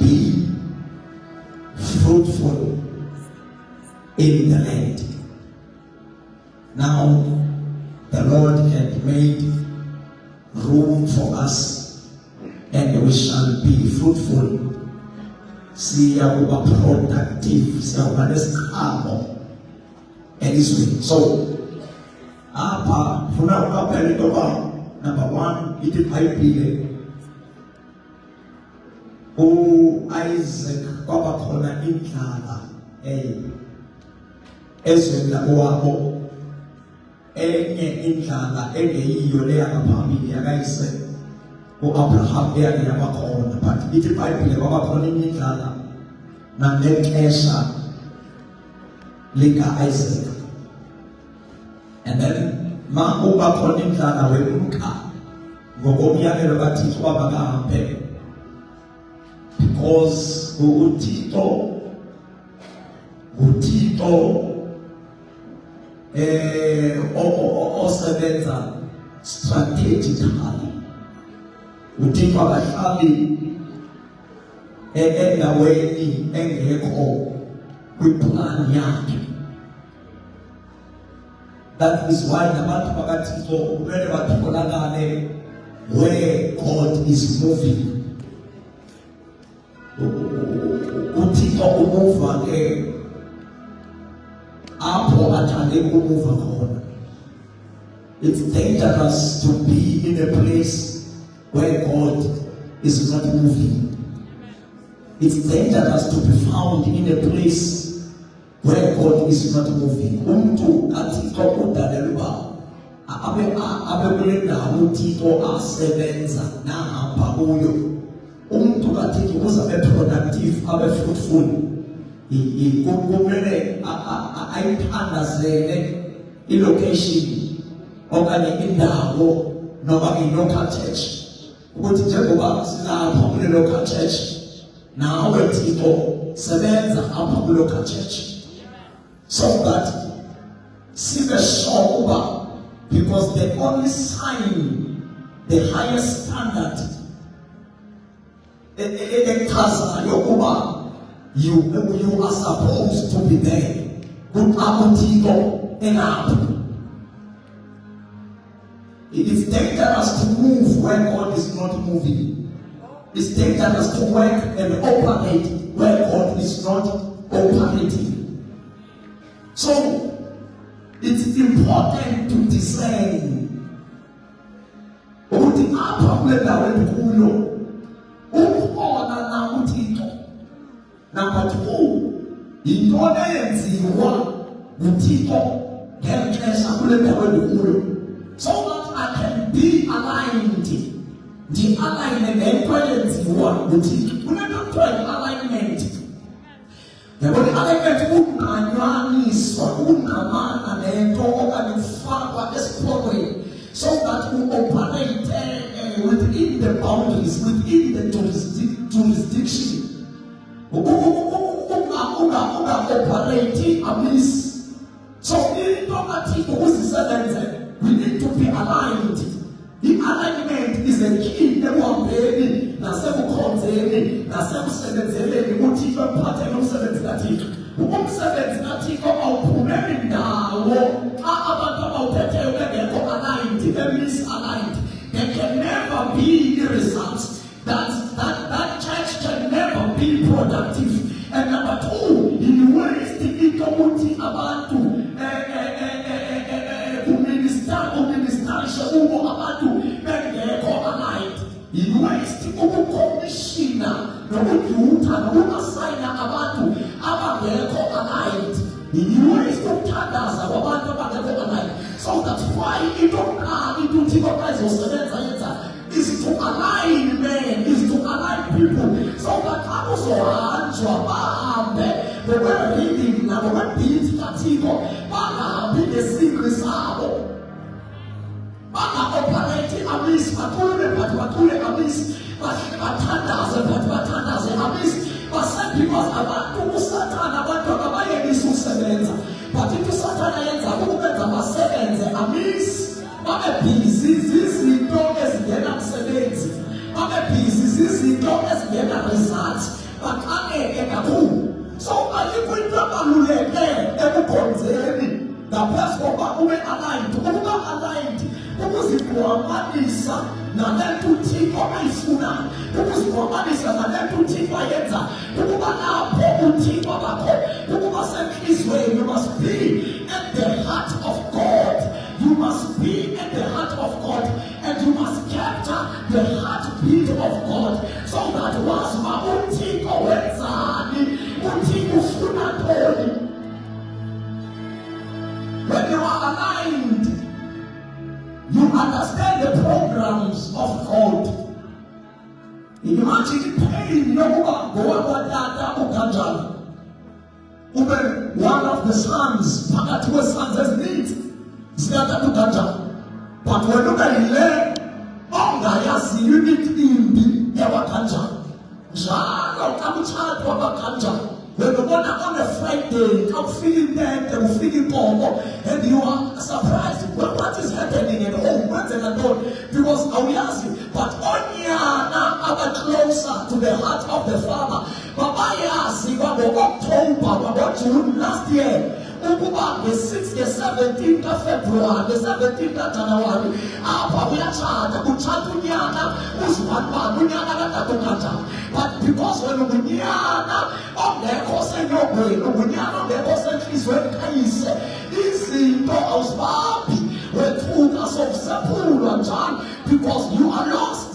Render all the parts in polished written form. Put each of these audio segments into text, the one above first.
be fruitful in the land. Now, the Lord had made room for us, and we shall be fruitful. Siyakuba productive, siyakuba nesikhamo elizweni. So, apha funa uqaphele into yoba number one, ithi iBhayibhile u-Isaac kwaba khona indlala ezweni lakowabo, enye indlala engeyiyo leya ngaphambili yakayise u-Abraham eyake yabakhona. But ithi iBhayibhile kwaba khona indlala nangexesha lika-Isaac. And then ma uba khona indlala wemka ngokomyalelo kaThixo wabakahambe, because uThixo osebenza strategically. uThixo akahlali endaweni engekho kwiplan yakhe. That is why nabantu bakaThixo kumele batholakale where God is moving. uThixo umuva ke apho athande ukumuva khona. It's dangerous to be in a place where God is not moving. It's dangerous to be found in a place where God is not moving. Umuntu kaThixo udalelwa abe kule ndawo uThixo asebenza nahamba kuyo. Umuntu kaThixo uzabe productive, abe fruitful. Kumele ayithandazele ilocation okanye indawo noma i-local church. Ukuthi njengoba silapha kule local church, nawe Thixo sebenza apha kule local church, so that sibe sure uba, because the only sign, the highest standard echazayo uba you are supposed to be there. Uthixo engaphi. It is dangerous to move when God is not moving. It's dangerous to work and operate where God is not operating. So, it's important to discern. Ukuthi apha kule ndawo endikuyo ukhona na uThixo. Number two, yintoni eyenziwa nguThixo ngexesha kule ndawo endikuyo, so that I can be aligned. The alignment eyenziwa nguThixo. Kunento kuthiwa yi-alignment. Yabona i-alignment kunqanywaniswa, kunqamana nento okanye kufakwa esiporweni, so that we operate within the boundaries, within the jurisdiction. Operating amiss. So into kaThixo uzisebenze, we need to be aligned. The alignment is the key ekuhambeni nasekukhonzeni nasekusebenzeleni uThixo emphatheni umsebenzi kaThixo. Umsebenzi kaThixo awuphumeli ndawo xa abantu abawuphetheyo bengekho aligned, be-misaligned. There can never be the results. That church can never be productive. And number two, in ways into ukuthi abantu kuministarisha ubo abantu bengekho aligned. In ways ukukomishina nokudyutha nokuasayina abantu abangekho aligned. In ways ukuthandaza kwabantu abangekho aligned. So that's why into uThixo ayizosebenza yenza is to align men, is to align people, so that akuzohanjwa bahambe ngokwelinding nangokwebhithi kaThixo, bangahambi ngesigqi sabo, banga-operate amiss, bathule amiss, bathandaze amiss, because abantu uSathane abantu abayenisa ukusebenza, but into uSathane yenza ukubenza basebenze amiss. Babe busy zizinto ezingena msebenzi, babe busy zizinto ezingena results, baqaleke kakhulu. So ayikho into abaluleke ekukhonzeni ngaphezu kokuba ube aligned. Ukuba aligned ukuzigwamanisa nale nto uThixo ayifunayo, ukuzigwamanisa nale nto uThixo ayenza, ukuba lapho uThixo bakho, ukuba senhliziyweni. You must be at the heart of God. You must be at the heart of God, and you must capture the heartbeat of God, so that once uThixo wenzani, uThixo ufuna ntoni. When you are aligned, you understand the programs of God. Imagine pain yokuba ngowakwadata ukanjani, ube one of the sons phakathi kwesons ezininzi zikatata ukanjani, but wena ube yile ongayaziyo imithi imbi yawakanjani. Njalo xa kuthathwa abakanjani, when you want on a Friday, I'm feeling that and feeling poor, and you are surprised. Well, what is happening at home? What's it alone? Because I will ask you, but Onyana are closer to the heart of the Father. But I ask you about October, about June last year. Ukuba the 6th, the 17th of February, the 17th of January, apa uyachana, uchatunyana, uzwanwa, unyana katakukata. But because when unyana, ongekho senyogweni, unyana ongekho senhliziyweni kayise, izinto awuzibabi, wethuka sokusephulwa njani, because you are lost.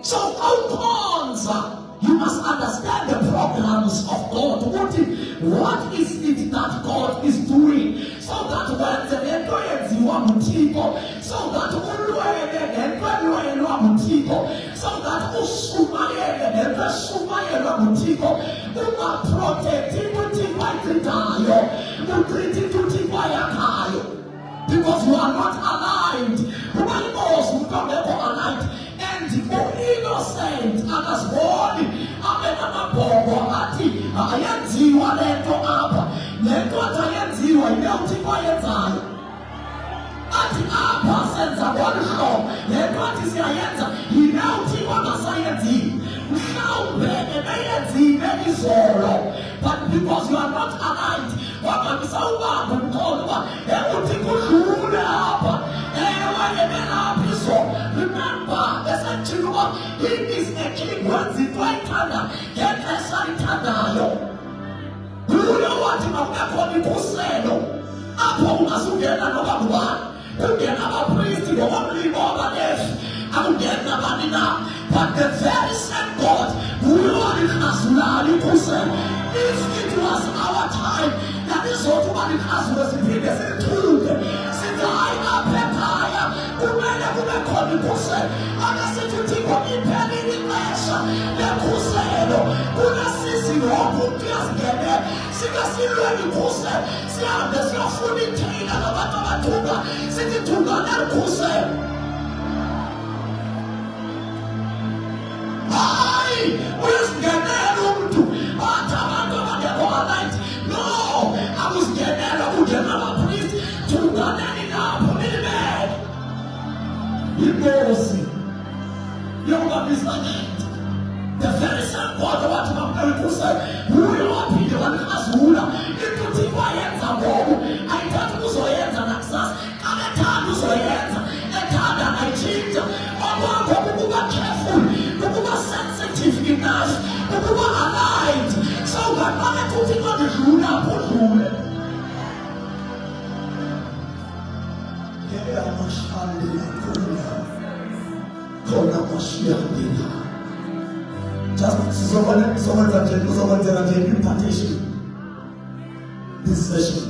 So awukhonza. You must understand the programs of God. What is it that God is doing? So that when the Mutiko, so that so that Mutiko, because you are not aligned. And the innocent and as holy, ayenziwa lento apha, lento ayenziwa inewuthixo ayenzayo. Athi apha senza ngolu hlobo, lento athi siyayenza inewuthixo angasayenziyo. Mhlawumbe ebeyenzile izolo, but because you are not aligned, wangabisa ubamba umkhono uba ewuthixo udlule apha, ewe ebelapha izolo. Remember, he is a king once he ayithanda ngexesha ayithandayo. Kuyo wathi makungakhona ikhuselo apho ungazungena noba ngubani, kungena abapristi ngokomlimo wabaLevi, akungena bani na. But the very same God kuyo walikhazulayo ikhuselo. If it was our time, that is what walikhazula siphinde sithuke sithi hayi apha ekhaya kumele kube khona ikhuselo. Akasithi uThixo iphelile ixesha lekhuselo, kunasisi ngoku kuyasingenela sikasilweni ikhuselo, sihambe siyofuna ithina nabantu abathuka sithi thunganeli ikhuselo. Hayi uyasingenela umntu bathi abantu abangekho aligned. No, akusingenela kungena abapristi, thunganeni lapho nilibele inkosi. The very same God wathi makungayikhusela kuyo waphinde walikhazula. Into uThixo ayenza ngoku ayithanda ukuzoyenza nakusasa, akethanda uzoyenza, ethanda ayitshintsha. Okwakho ukuba careful, ukuba sensitive enough, ukuba aligned, so that makethi uThixo ndidlula apho udlule. Just impartation. This session,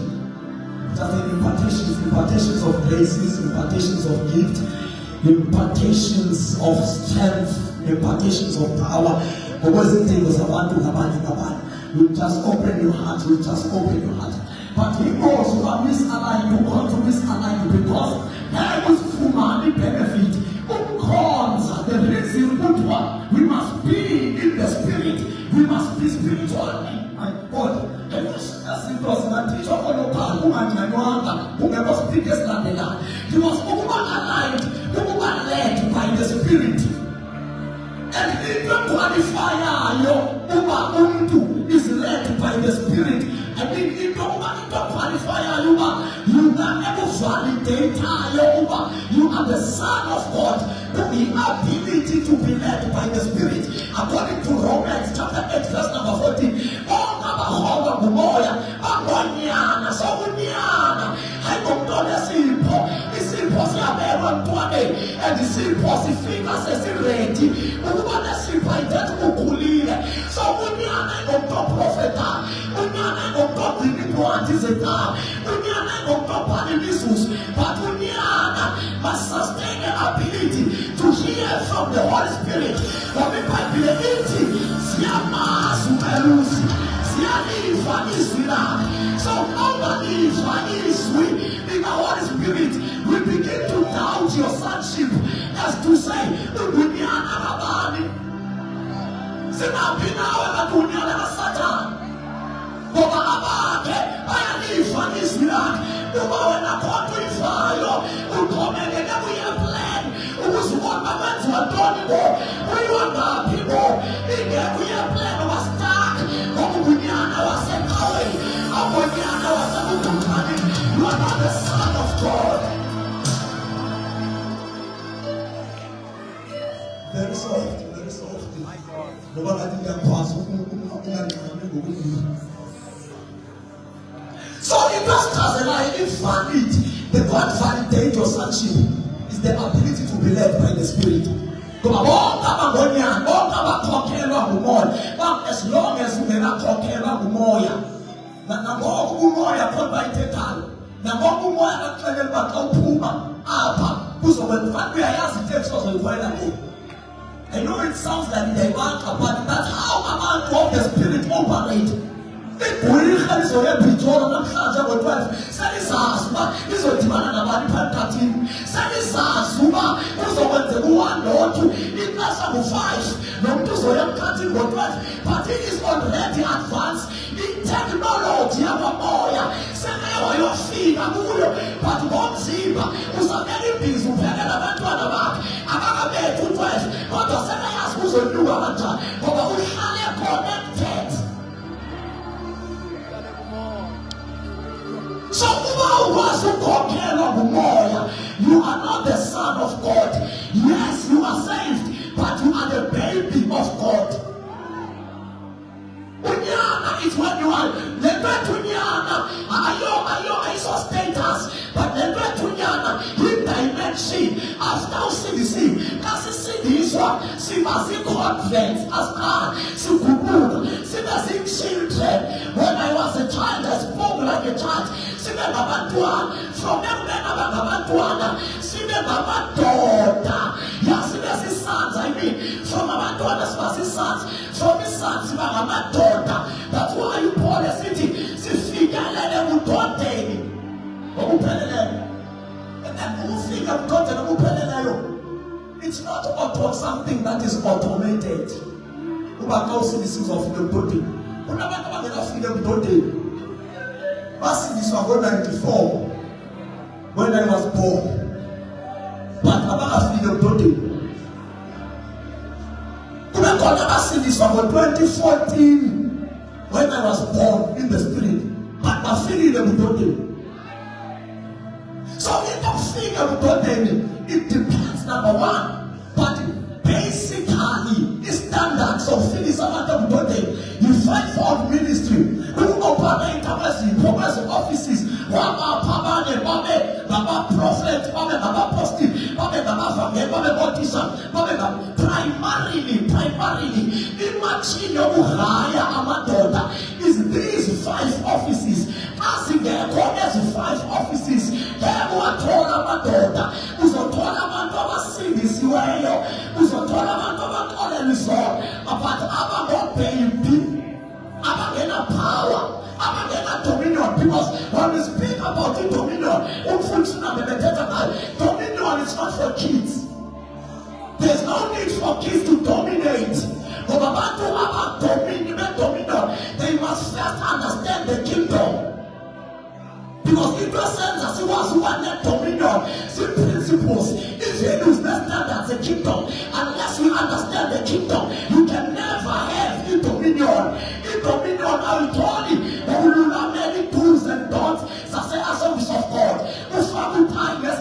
just impartations of graces, impartations of gift, impartations of strength, impartations of power. You just open your heart. You just open your heart. But he also are misaligned. You want to misalign because there is human benefit. The reason we must be in the spirit. We must be spiritual. My God, he was aligned, led by the spirit. And even qualifier, you are the Son of God, the ability to be led by the Spirit. According to Romans chapter 8, verse number 14. And the simple fingers is ready. Ukubona simple ithetha ukukhulile. So unyana ngomprofeta, unyana ngomqondibwanti zeta, unyana ngomqobhani Jesus, but unyana must sustain the ability to hear from the Holy Spirit. Ngoba iBhayibhile ithi siyamazi umelusi, siyaliva izwi lakhe. So ungalizwa izwi in the Holy Spirit, we begin to doubt your sonship, as to say, unyana kabani. Sinaphi nawe kadunyana kaSathane. Ngoba abakhe bayaliva izwi lakhe. Uma wena khona uyivayo, uqhubekele uyeplan ukuze ubone kwenziwa ntoni bo, uyiwa ngaphi bo. Ingekho uyeplan was-stuck ngoba unyana waseqhaweni, unyana wasebukhali. You are not the Son of God. Very soft, very soft. Ngoba ngathi ngiyakwazi so it just doesn't lie. Invalid. The God validate your sonship is the ability to be led by the Spirit. As long as you may not talk about umoya, nangoku umoya khona bayithethana, nangoku umoya akuxelela uba xa uphuma apha kuzokwenza uyayazi itext ozoyikhwela le. I know it sounds like idayibaka, but that's how abantu of the Spirit operate. Igwirha lizoya ePretoria namhlanje ngo-12 selizazi uba lizodibana nabani phakathini, selizazi uba kuzokwenzeka u-1 no-2 ixesha ngu-5 nomntu uzoya emkhathini ngo-12, but it is already advanced. Itechnology yamamoya seke wayofika kuyo, but ngomzimba uzamele ibhizi uphekela abantwana bakhe abakabethi u-12, kodwa sekeyazi kuzonyuka kanjani ngoba uhlale connected. So you are not the Son of God. Yes, you are saved, but you are the baby of God. Unyana is when you are Unyana. I saw status, but Unyana in dimension after CDC. Kasi this one, she must convert as God. She must children. When I was a child, I spoke like a child. From them, yes, his sons, I mean, from my daughters was his sons, from his sons, my daughter. That's why you call the city. It's not about something that is automated. This is of the body. This was 94 when I was born. But about freedom today. This was 2014 when I was born in the Spirit. But my freedom today. So in the freedom today, it depends, number one, but basically the standards of freedom today. You fight for ministry. Who operate progressive offices? Baba prophet, Baba apostle, Baba politician, primarily, imagine your higher amadoda is these 5 offices. As in the corners of 5 offices, there were told amadoda, who's a told amadoda CDC, who's a told amadoda all the resort, about about baby. Abagena power, Abagena dominion, because when we speak about the dominion is not for kids. There's no need for kids to dominate. But about dominion, they must first understand the kingdom. Because it doesn't as it was one dominion, the principles. If you lose the standards, the kingdom, unless you understand the kingdom, you can never have the dominion. Dominion, I will tell you, there will be many do's and don'ts. As a service of God, the family time, yes,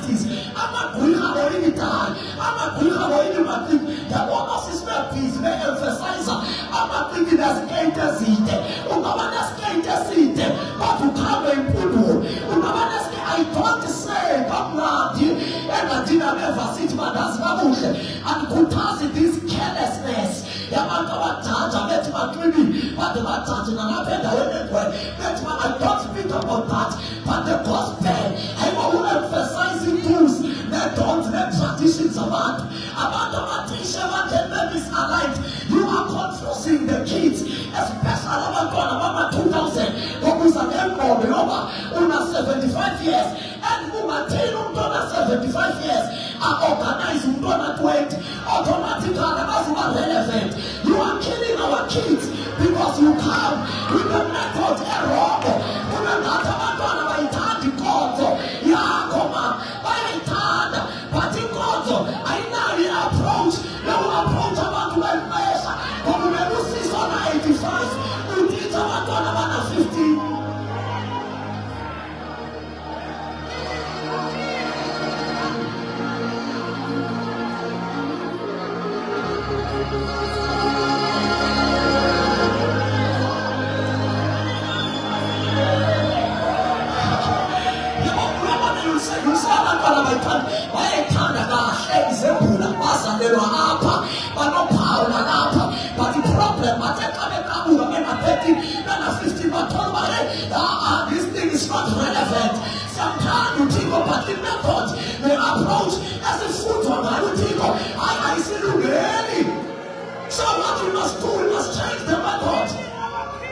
diabetes, amagwira boyini die, amagwira boyini mathi. Yabona sisibabhizi be-emphasize amagwira nesikeyiti ezide. Ungaba nesikeyiti eside kodwa ukhambe impundulo. Ungaba nesikeyiti, I don't say kamnandi engadina bevasithi bandazi kabuhle andikhuthazi this carelessness yabantu abajaja bethi baqini bade bajaje nalapha endaweni engcwele bethi I don't speak about that, but the gospel ayibo-emphasizing rules ne-don't ne-traditions abantu abatisha abangene misaligned. You are confusing the kids, especially abantwana bama-2000 ngokuza ngengqondo yoba una 75 years and ungathini umntwana 75 years a-organize umntwana 20 automatically abazuba relevant. You are killing our kids because you come with the method erongo. Unangathi abantwana bayithanda inkonzo yakho ma bayayithanda, but inkonzo ayinayo i-approach yoku-approach abantu bempesha ngoba umele usisa na 85 utitha abantwana bana 15. Bayayithanda kahle izebhula bazalelwa apha banophawu nalapha, but i-problem bathe xa beqabuka bena-13 bena-15 bathola uba this thing is not relevant. Sometimes uthixo but i-method ne-approach esifundwa ngayo uthixo ayisilungeli. So what we must do, we must change the method.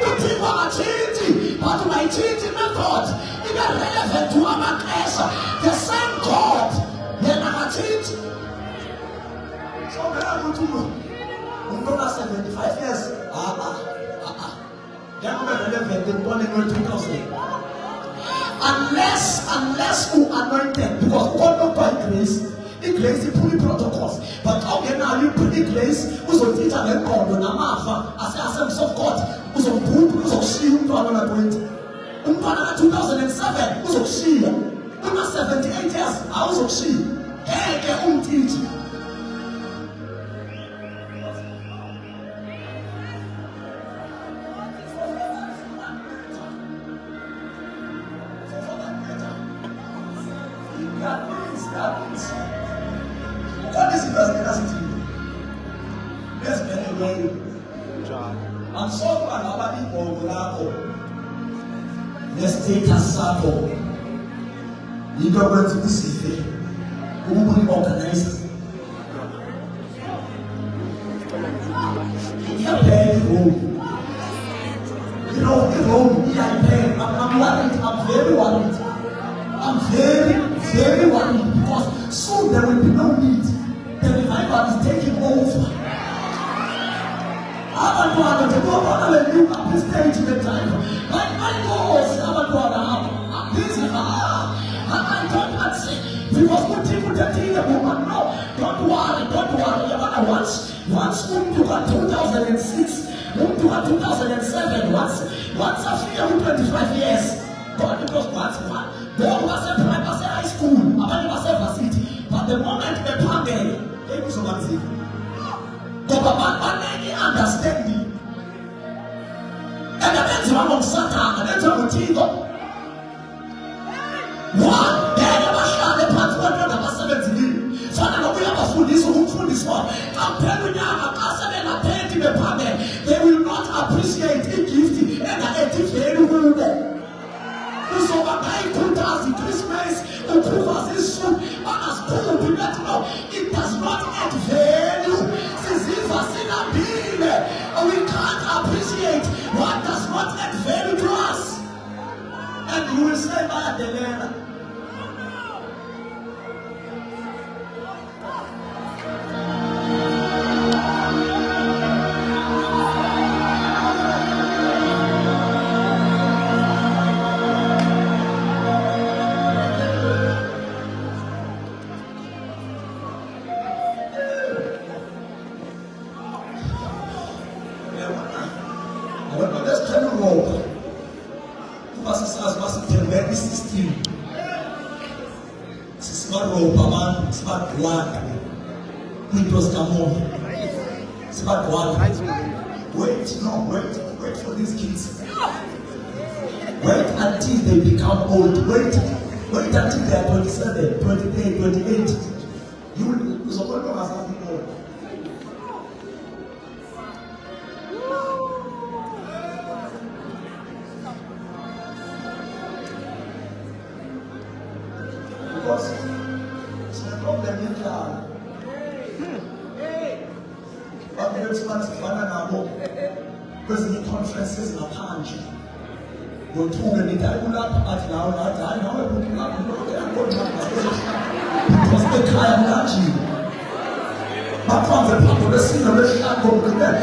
Uthixo akatshintshi but ungayitshintshi i-method ibe relevant to amaxesha. The same God yena akatshintshi. So ukuthi umuntu ona-75 years ngeke relevant entwaneni we-2000 unless u-anointed, because God not by grace. I-grace iphula i-protocols, but xa ungenayo i-grace uzotitha ngengqondo namafa ase-assembly of God uzobhubha, uzokushiya umntwana ona-20. Umntwana ka-2007 uzokushiya, una-78 years awuzokushiya, ngeke umtithi. What is it that does it? Let's get it ready. I'm so glad about it for let's take a sample. You don't want to be safe. Who will organize it? You're paying home. You know, the home, I'm paying. I'm worried. I'm very worried. I'm very worried because soon there will be no need. The revival is taking over. I want to go on and look at the stage in the time. I know I'm busy. I don't want to say because what people that think the woman, no, don't worry. Once to 2006, to 2007, once after 25 years, God was once one. There was a high school, a varsity, but the moment the pandemic, they was one thing. Understanding. And then one on Satan, and then one Tigo. One, there was the part 170. So I know we have a food this one. I'm telling you, they will not appreciate it gifting and a very good. So Christmas it does not add value. We can't appreciate what does not add value to us. And you will say by the letter. Obama, smart one. Windows come on. Smart one. Wait for these kids. Wait until they become old. Wait until they are 27, 28, 28. You will support them as something more. Because it's a problem in car. But the next one is banana home. Because the conferences are punching. You're too many times at now, because the car is large. But from the top of the scene, the shot go to that.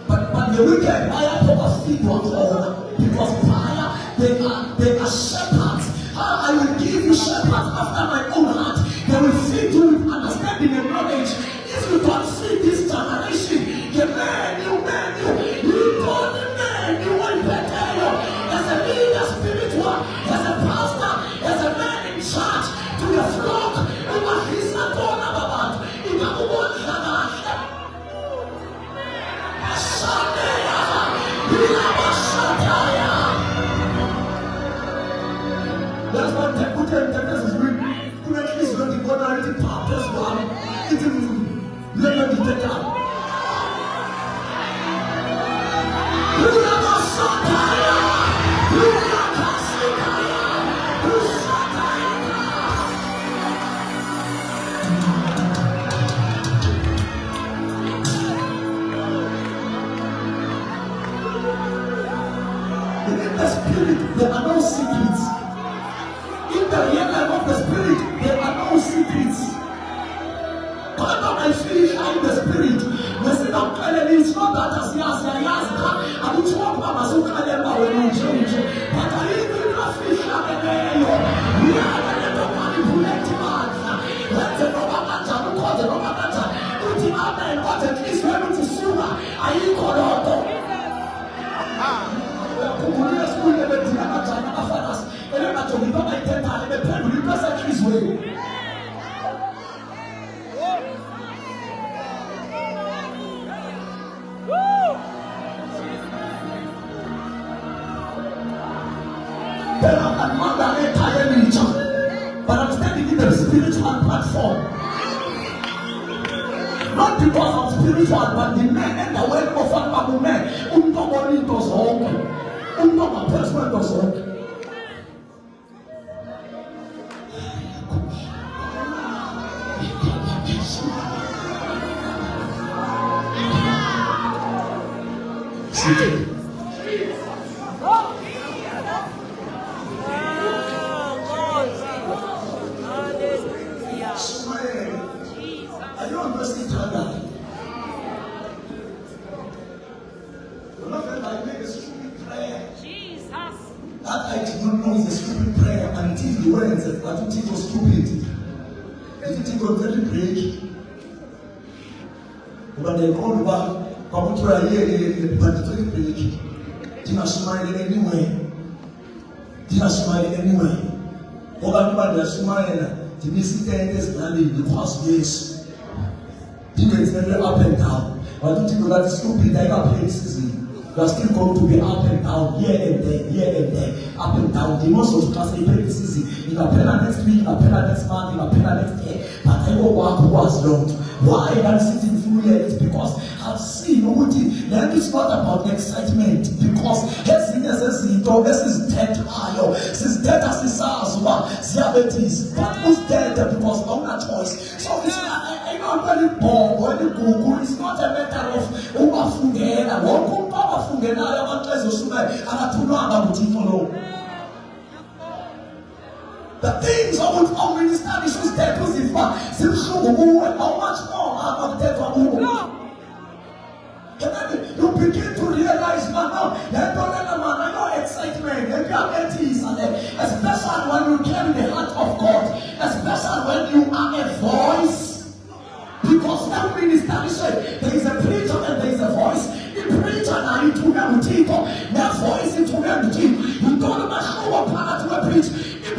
But the wicked, I have to feed one because fire, they are shepherds. I will give you shepherds after my own heart. They will feed you with understanding and knowledge. If you don't feed this generation, you won't better you. As a leader spiritual, as a pastor, as a man in charge to the flock, that's what the good and the is doing. Currently, it's not the ordinary purpose one. It is never be taken. In the spirit, there are no secrets. In the real life of the spirit, there are no secrets. Whenever I feel in the spirit, we say that it's not that as I would talk about my soul, but I even not feel like we are going to manipulate man. Let the rubber matter, because the rubber matter, put him up and what at least we're going to sue. Are you corrupt? But I'm standing in the spiritual platform. Not because I'm spiritual, but the men and the way of one men, nobody does all. Nobody person does all. That I did not know is a stupid prayer until you went and said, "What you think was stupid? Did you think was very great?" But they called back, but we try here, but it's very great. Did not smile anyway. Did not smile anyway. But they smile. Did you see that this landing the past years? Did you say up and down? But you think that is stupid? I got paid season. You are still going to be up and down, here and there, up and down. The most of us say very easy. You can pay next week, you can pay next month, you can pay next year. But I will work was long. Why I'm sitting through here is because I've seen Uti. Then it's not about excitement. Because this is dead. This is dead as the SARS, diabetes. But who's dead? Because of no choice. So it's not very bored or any Google. It's not a matter of the things of minister issues dead to the far. How much more are dead for who? You begin to realize now, your excitement, especially when you carry the heart of God, especially when you are a voice. Because that minister there is a preacher and there is a voice. The preacher now into the people, that voice into the people. You don't know how to preach. The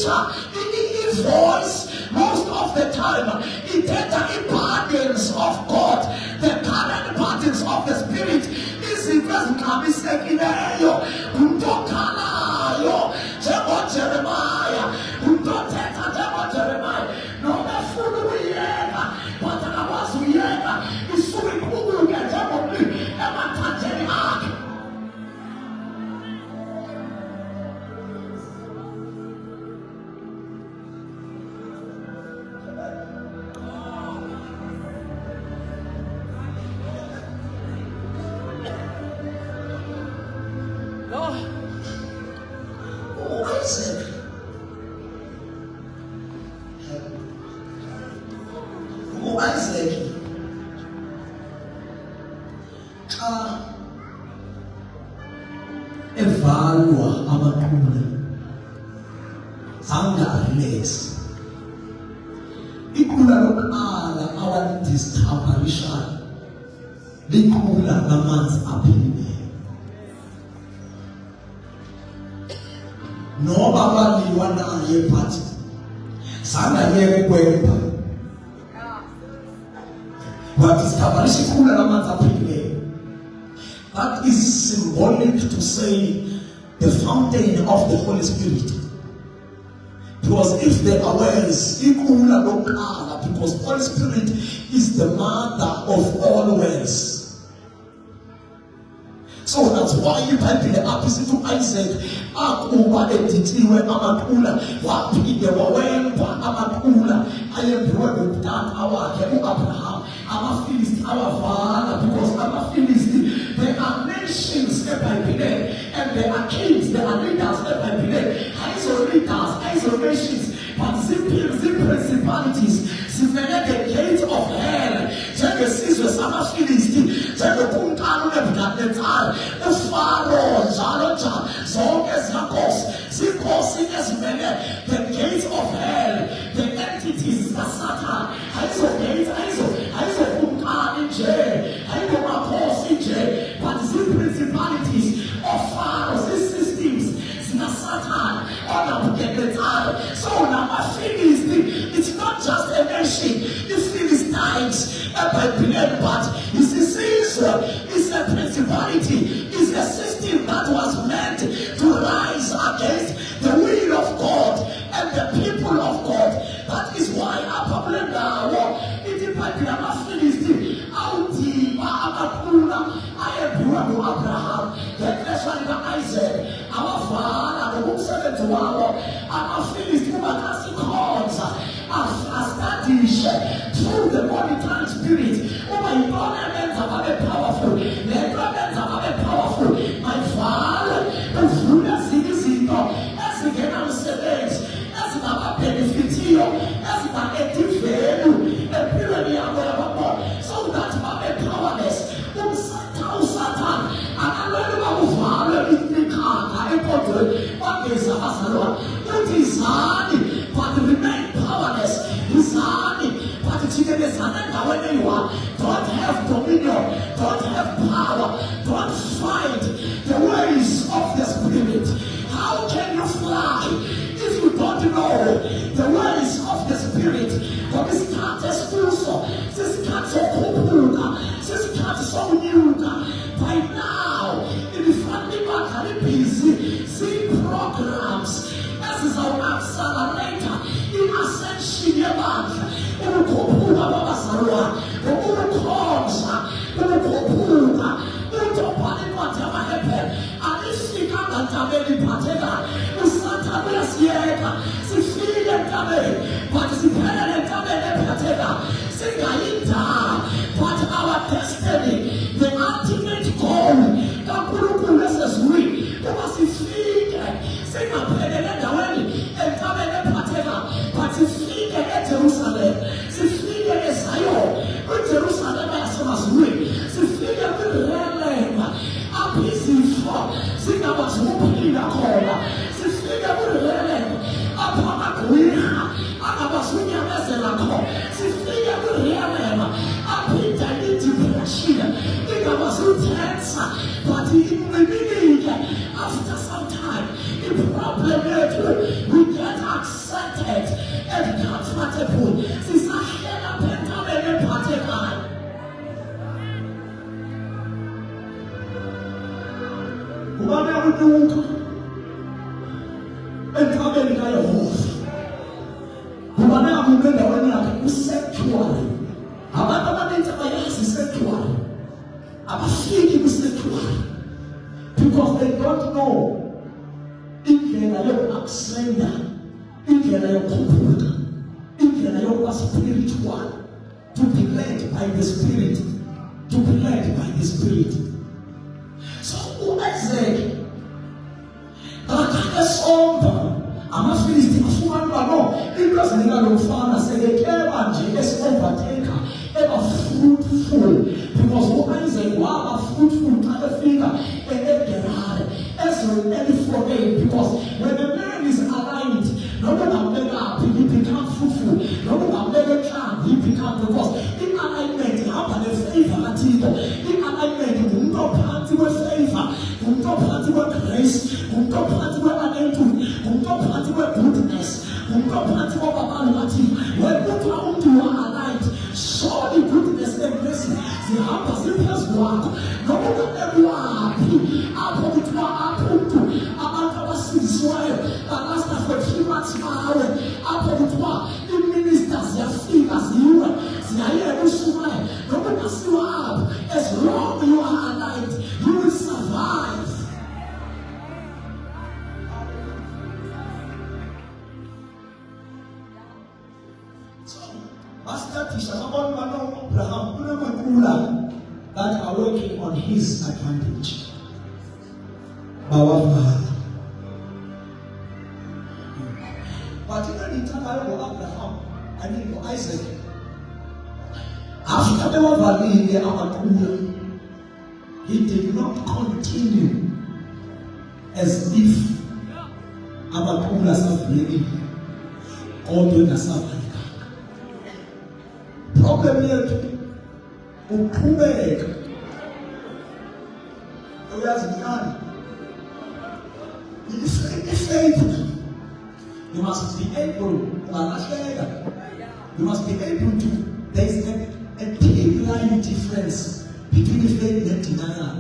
nature, in voice, most of the time, it takes the burdens of God, the current burdens of the Spirit. Is it doesn't come in sekileyo, undokalayo, Jeremiah, undoteka Jeremiah, no mefunu uyeka, watakawazu uyeka, isuri kubu ya Jeremiah, ematangeni aki. Isaac, evalwa amakhulu zangarelax ikhula lokuqala awalidiscoverisha likhula lamanzi aphilileyo noba baliwa naye phathi sangayeke kwepha wadiscoverisha ikhula lamanzi aphilileyo. That is symbolic to say the fountain of the Holy Spirit. Because if there are wells, because Holy Spirit is the mother of all wells. So that's why you type in the opposite to Isaac. Akuba editiwe amakula wapinde wawemba amakula ayembiwe ngumntana awakhe uAbraham amaFilisti awavala because amaFilisti they are nations ebhayibhelini and they are kings, they are leaders ebhayibhelini. Ayizo leaders, ayizo nations, but principalities zivele the gates of hell njengesizwe samaFilisti njengokunkana uNebukadnezar uFaro njalo njalo zonke zinkosi zinkosi ezivele the gates of hell, the entities kaSatan. Ayizo gates, ayizo kunkana nje, ayizo makhosi nje, but principalities of Pharaoh, these systems zinaSatan oNebukadnezar. So namaFilisti, it's not just a nation, it's Philistines, but it's a season, it's a principality, it's a system that was meant to rise against the will of God and the people of God. That is why Abraham Isaac, our father, who said to our Philistine established through the monitoring spirit. Oh, my governments are very powerful. Their governments are very powerful. My father, the fullness is in as the game select, as in our benefitio, as in our active value, and purely our so that our powerless. Satan, and I learned about father in the car. I put what is a Masalua. It is hard, but remain powerless. It's hard, but it's in the sun and wherever you are. Don't have dominion, don't have power, don't fight the ways of the Spirit. How can you fly if you don't know the ways of the Spirit? For this can't expulso, this can't so kupuka, this can't so nuka. By now, in the family back busy, see programs. This is our accelerator in ascension. Whatever happened, and if you can't intervene, but our destiny, the ultimate goal, but in the beginning, after some time, the problem is we get access. excited and comfortable. Sisahlela phentabeni ephathekayo. Ubane ukunuka entabeni kaYehova. Ubane akume endaweni yakhe usanctuary. Abantu abaninzi abayazi sanctuary. Abafiki kwi-sanctuary because they don't know indlela yokuaksenda, indlela yokukhuphuka, indlela yokuba spiritual, to be led by the Spirit, to be led by the Spirit. So uIsaac akakhe somba amaFilisti afumana uba no into ezinika lo mfana sekekeba nje esi-overtaker eba fruitful because uIsaac waba fruitful xa efika eGerari as-4 because when a man is aligned noma ungambeka he becomes fruitful noma ungambeka eklanga he becomes because in-alignment ihamba ne-favor kaThixo. In-alignment ngumuntu ophansi kwe-favor, ngumuntu ophansi kwe-grace, ngumuntu ophansi kwe-anointing, ngumuntu ophansi kwe-goodness, ngumuntu ophansi kwababali kaThixo. When kuthiwa umuntu wa-aligned, surely goodness and mercy zihamba ziphezu kwakho noma ungabekwaphi apho kuthiwa apho umuntu abantu abasindisiweyo balasta for 3 months bawe apho kuthiwa iministers ziyafika ziwe ziyayeka usumayo noma ungasiwa apho as long you are aligned you will survive. Abraham that are working on his advantage. But even in Abraham and in Isaac, after they were valid, he did not continue as if Amakula suffering or doing a suffering. Problem here, uqhubeka uyazikani faith. You must be able you must be able to, there is a thin line difference between faith and denial.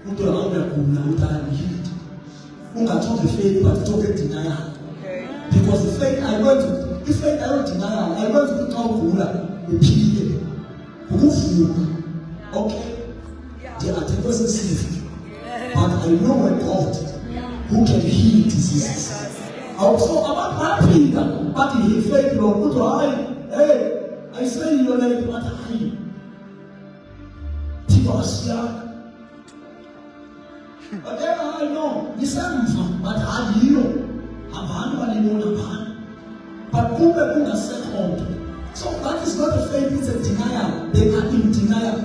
Umuntu angakuna utayihid ungathola faith but uthola denial because the faith I want to if I don't deny, I want to talk to uphile ukuvuka. Okay, they are the person sick, but I know a God who can heal diseases. Also, about happy, but he faith no good to hey, I say your name, but I Tibasia. But then I know the same, but I know a but Bunga second. So that is not a faith, it's a denial. They are in denial.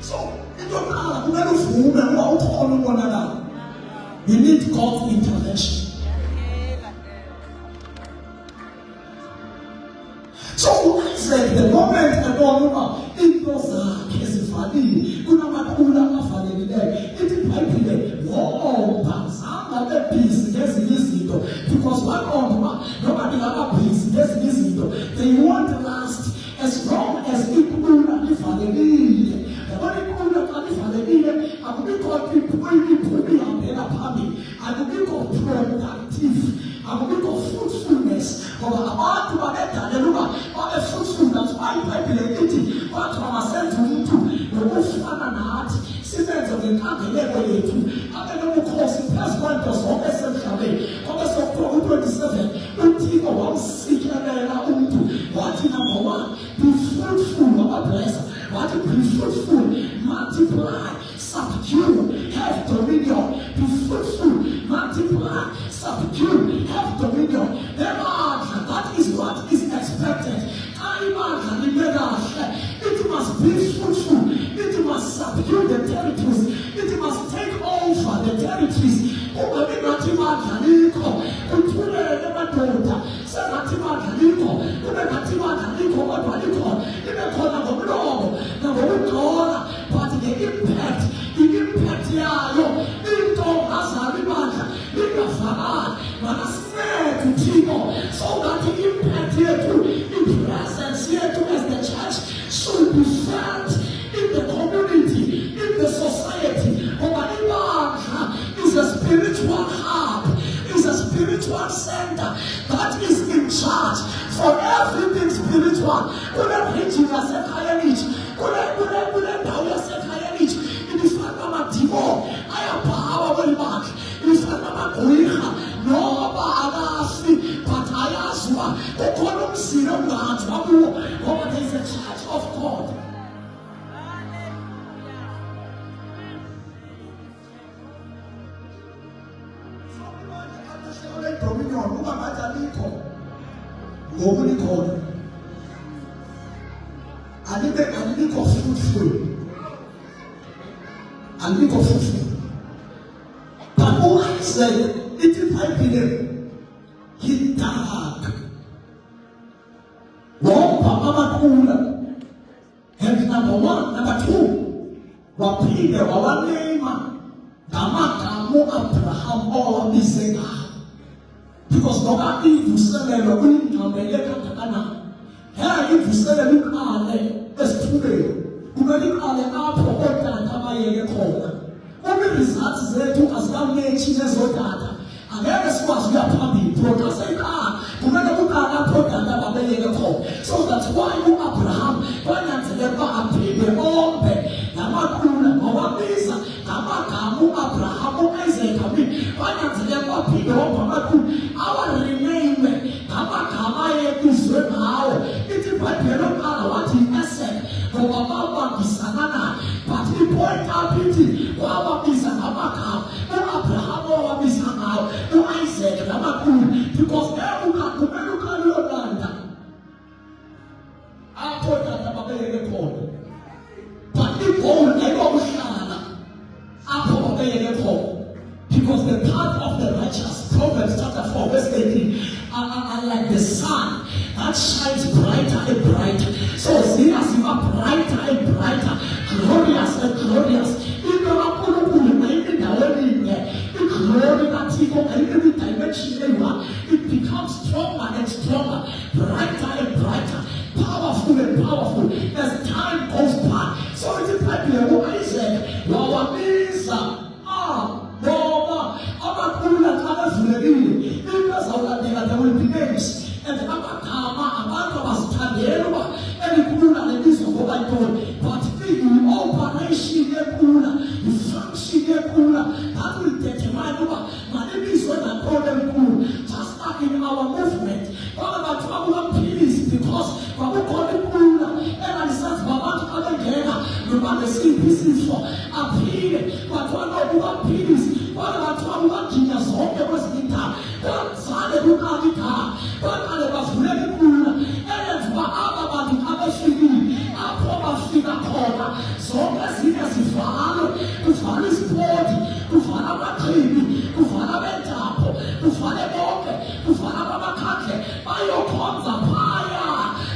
So you need God's intervention. So Isaac, the moment it was Kesifadi, Kunamakula Afalide, it might be the peace, yes, it is because one on nobody have a peace, yes, it is they want to last as long as people if I need. The body could not if I need, I will be called people on their family, I will be called productive, I will be called fruitfulness, or about to a deliver, or a fruitfulness, I believe it, but from a sense to the most fun and heart, citizens of the country, level 2, I don't know cause it has one person, essentially, August of 2027, until one seek and what number 1, be fruitful of a blessing, what be fruitful, multiply, subdue, have dominion, be fruitful, multiply, subdue, have dominion. That is what is expected. It must be fruitful, it must subdue the territories, it must take over the territories. But the impact, is felt in the community, in the society. Is a spiritual hub, is a spiritual center that is in charge for everything spiritual. Kule preaching yasekhaya lithi, kule ndawo yasekhaya lithi, ibifana amadimo ayabhawa kwelibandla, ibifana amagqwirha noba akafi but ayazwa kukhona umzila ongahanjwa kuwo ngoba there is a church of God. Dominion, uba ngathi alikho ngoku likhona, alikho fruitful, alikho fruitful. But uIsaac, ithi iBhayibhile, he dug womba amakhula, and number one, number two, waphinde wawanema ngamagama uAbraham owabize ngawo. Because ngoba ivuselelo uyingqambele kangakanani, ivuselelo iqale esithubeni, kumele iqale apho ootata abayeke khona. Uma results zethu azikamethi nezodata, angeke sikwazi ukuya phambili. Xa seyiqala kumele kuqale apho ootata babeyeke khona. So that's why uAbraham kwanyanzeleka uba abheke ombe namakhula ngowabiza ngamagama uAbraham uIsaac kwanyanzeleka uba aphinde womba amakhula awareneyime ngamagama ayebizwe ngawo. Ithi iBhayibhile lokuqala wathi Esek ngoba babambisana naye, but ipoint apho ithi wababiza ngamagama uAbraham owabiza ngawo uIsaac namakhulu, because kumele uqale uyolanda apho tata babeyeke khona. But igoal ayibokuhlala apho babeyeke khona, because the path of the righteous, Proverbs chapter 4 verse 18, are like the sun that shines brighter and brighter. So ziba brighter and brighter, glorious and glorious. Into kaNkulunkulu ayikho endaweni inye, iglory kaThixo ayikho dimension eyi-one. It becomes stronger and stronger, brighter and brighter, powerful and powerful as time goes by. So it's iBhayibhile uIsaac wawabiza ngoba amakhula xa evulekile into ezawulandela, there will be names, and amagama abantu abazithandela uba elikhula lebizwa ngoba yintoni. But i-operation yekhula, i-function yekhula, that will determine uba malibizwe nantoni elikhulu. Just like in our movement, kwaba bantu bakulamaphilisi because kwakukhona ikhula engalisazi babantu abengena noba nesiphi isifo aphile, kwathiwa nokubaphilisi kwaba bantu bakubaginya zonke kwezinye indawo, kwazale kuqala igama, baqale bavulela ikhula eyenza uba aba bantu abefikile apho bafika khona zonke ezinye zivalwe, kuvala isipoti, kuvala amaqhibi, kuvala abendapho, kuvale bonke, kuvala abamakhandle bayokhonza phaya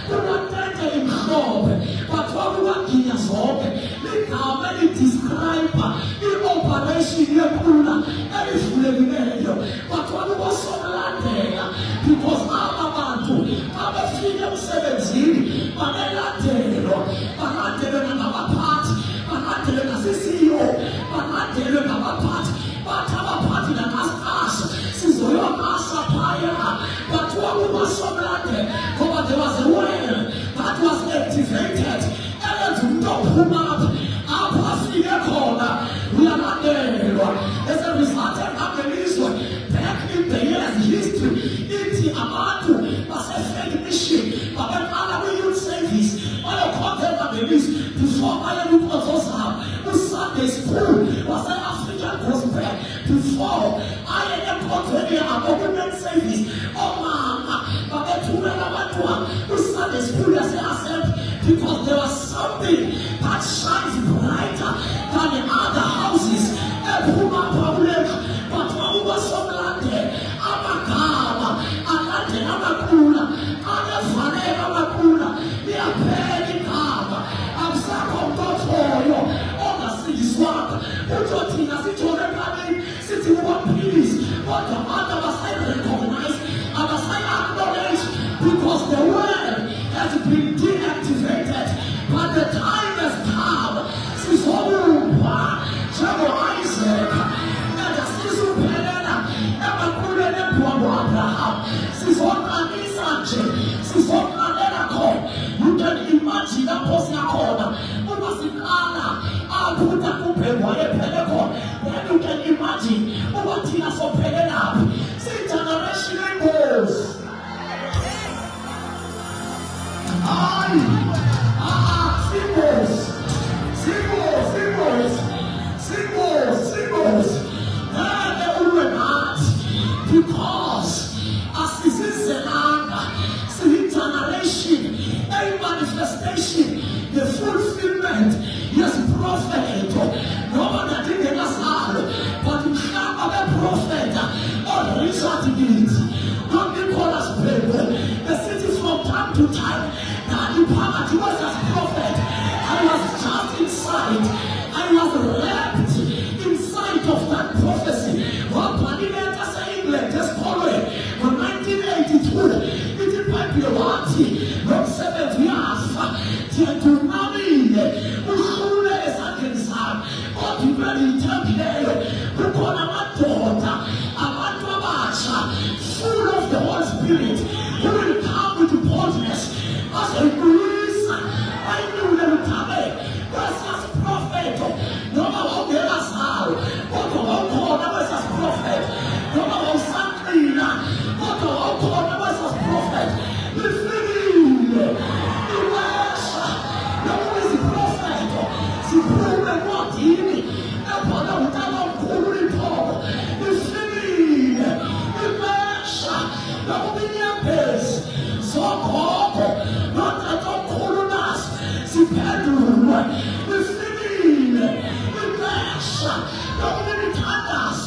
kunatente imhlophe, kwathiwa kubaginya zonke. Ligama elidescribe i-operation yekhula elivulekileyo, kwathiwa kubosomlandela, because aba bantu abefike emsebenzini babelandelwa, balandelwe ngabaphathi, balandelwe ngasi-CEO, balandelwe ngabaphathi, bathi abaphathi nakasiqasha sizoyokasa phaya, kwathiwa kubosomlandela ngoba there was a well that was activated elenza umuntu ophuma apho afike khona uyalandelwa. As a result engabeliswa back in the years history, ithi abantu base-faith mission babeqala kwi-youth service bayokhonza engabeliswa before baye kwinkonzo zabo. Usunday school wase-African gospel before aye enkonzweni yabo kwi-men's service, omama babethumela abantwana kwi-Sunday school yase-Assembly, because there was something that shines brighter than the other houses. Ephuma phawuleka, kwathiwa kubosomlandela amagama alandela amakhula, anevaleka amakhula, liyaphela igama, akusakho mntu othoyo ongasindiswanga. Kuthiwa thina sithole ekaleni sithi kubaphilisi, kodwa abantu abasayi-recognize, abasayi-acknowledge, because the word has been deactivated. But the time inkosi yakhona uma siqala aphuta kubhekwa ephele khona. Then you can imagine uba thina sophele laphi. Si-generation engozi. Hayi, singos. Because as this is generation, a manifestation, the fulfillment, yes, prophet, no one that did us all, but the shop of a prophet, or result it. Don't be called as people. The city from time to time, that the poverty was as prophet. I was just inside. I was wrapped inside of that prophecy. What Padilla say England just following from 1982. It is by Pilati, from 7 years. To Mami, Ushule is against her. What you really tell me, who call a daughter, a Matrabasha, full of the Holy Spirit, who will come with boldness as a police. I knew they would come. Versus prophet. No matter how they are, what do I call them as prophet? No matter how something, what do I call them as prophet? The feeling, the words, no one is a prophet. The proven what he is. The father who tell them who will talk. The feeling, the words, no one is a place. So called, not at all colonels. The bedroom, the feeling, the words, no one is thunders.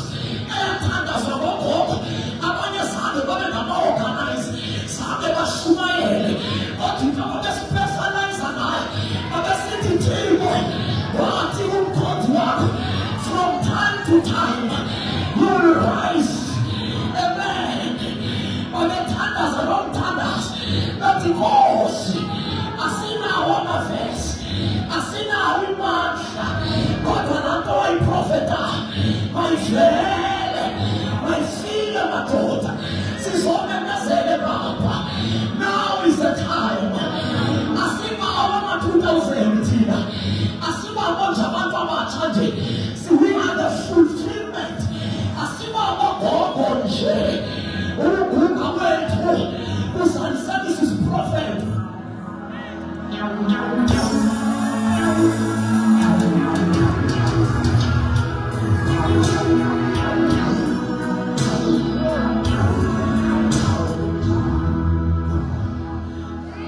Thunders of all. I want you to say the one that organized. Say the Shumael. But you know the specialized and I. But the city table. What you will come to work from time to time. You will rise. Amen. But the thunders are not thunders. But the horse. I see now on my face. I see now we march. But when I'm going prophet, my friend, my fille, my daughter, she's on the message. Now is the time. I see my 2018. I see my charge. See, we are the fulfillment. I see my God. Who said this is prophet.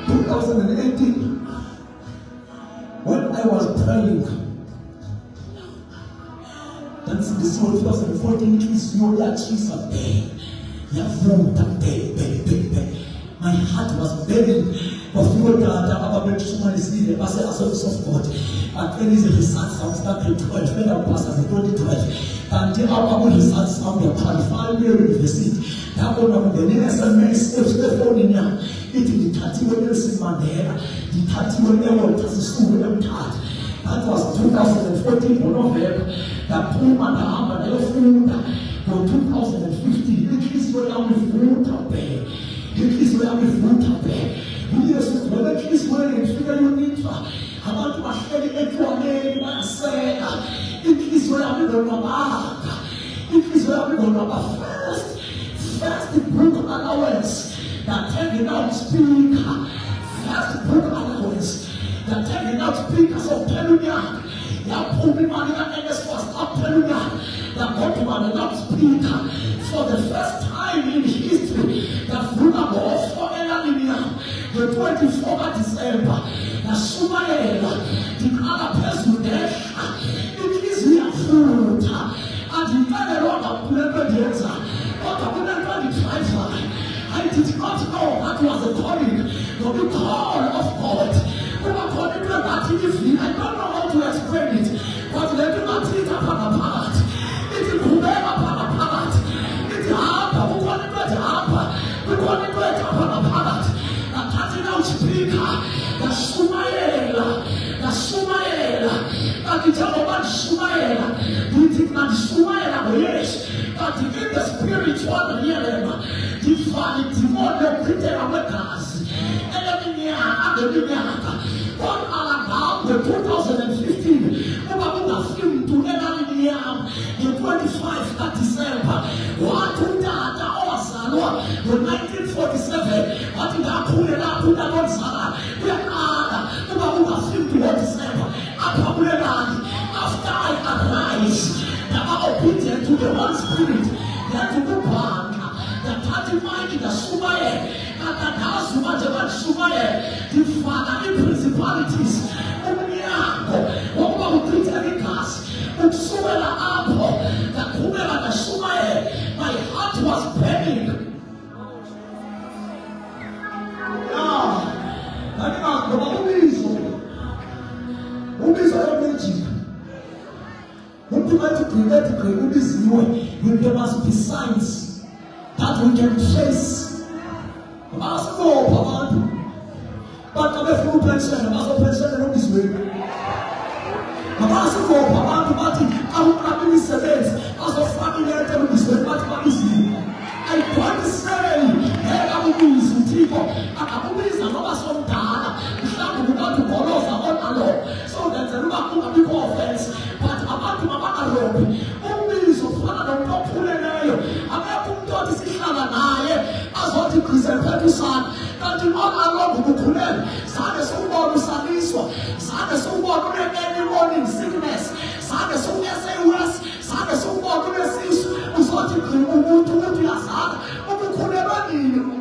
2018, when I was praying, that's the soul 2014 kiss you that she's a day. My heart was burning of your daughter about to my see the pastor as of God. And then is his son started 12, when I was as 2012. And the our his son sound your part 5 year university. That one of the SMS phone in here. It is the 31 years in Mandela, the 31 years as a school and taught. That was 2014 on November. That poor man and the food for 2015. It is where I'm with food up there. It is where I'm with food up there. Yes, whether it is where you figure you need to. I want to share it with your name and say, it is where I'm going to mark. It is where I'm going to first book allowance that taking out speaker. First book allowance that taking out speakers of Perunia. They are putting money on NS first up Perunia. They are putting money on speaker. For the first time in history, that Buddha was for Elaminia, the 24th of December, the Shumael, the other person there, it is their food. And the other one of Plebedenza, but I wouldn't know the driver. I did not know that was a calling, but the call of God. We were calling to that I don't know how to explain it, but let me not take up on a part. It is whoever upon a part. It is Abba, who wanted to Abba, who wanted to upon a part. The cutting out speaker, the Shumael, that the Jalaban Shumael, we did not Shumael, yes, but in the spiritual realm, the Father, the more the Peter Americans, and the what are 2015 uba kungafiki umuntu elalini yami nge-25 December wathi utata owazalwa ngo-1947 wathi ngakhule lapho utata ozala uyaqala uba kungafiki umuntu ngoDisemba apha kule lali. After I arise obedient to the Holy Spirit yatukubhanga yathatha imayiki ndashumayela ndazuba nje bandishumayela ndifaka ii-principalities umnyango wokuba kuchitheke igazi ukusukela apho ndaqhubeka ndashumayela. My heart was burning. Ngoba ubizo yomejika there must be signs that we can trace. I don't say, hey, I will be some people. I will be some of us from Ghana. We got to follow on alone. So that's a little bit of offense. But about to Mama alone. Only so far than not pulling a I'm not going to see Hannah. As what you present to son. That you not alone who could learn. Son is so born to Saniso. Son is so born to any morning sickness. Son is so worse. Son is so born to assist. Who's what you can move to your son. Who could never need.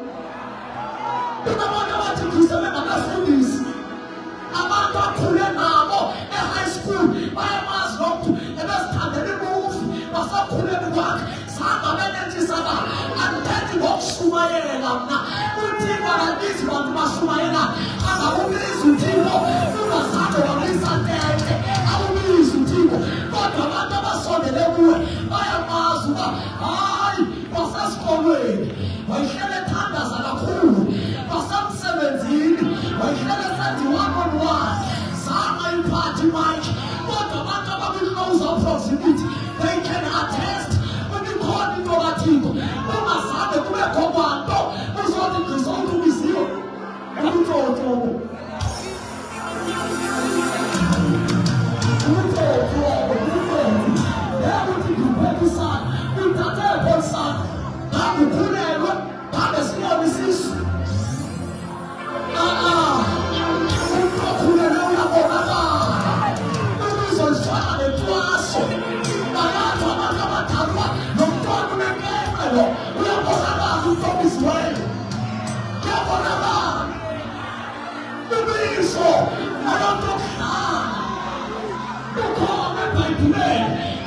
High school, by a mass doctor, and that's started move, but some couldn't work. Some energy, and that walks to my area. We'll take what I need to Masumayana, and I will use to Timo, who was out of this and that. I will use to Timo, but I never saw the level by a mass. I was a small way. I had a thunders and a pool. For some 17, I had a 31 party mic, but the matter knows of proximity. They can attest when you call me over Tigo. No matter the way commando, who's on the result to be zero. And we told you. Everything you pay to son, we got a son. That we could never, that is not this issue.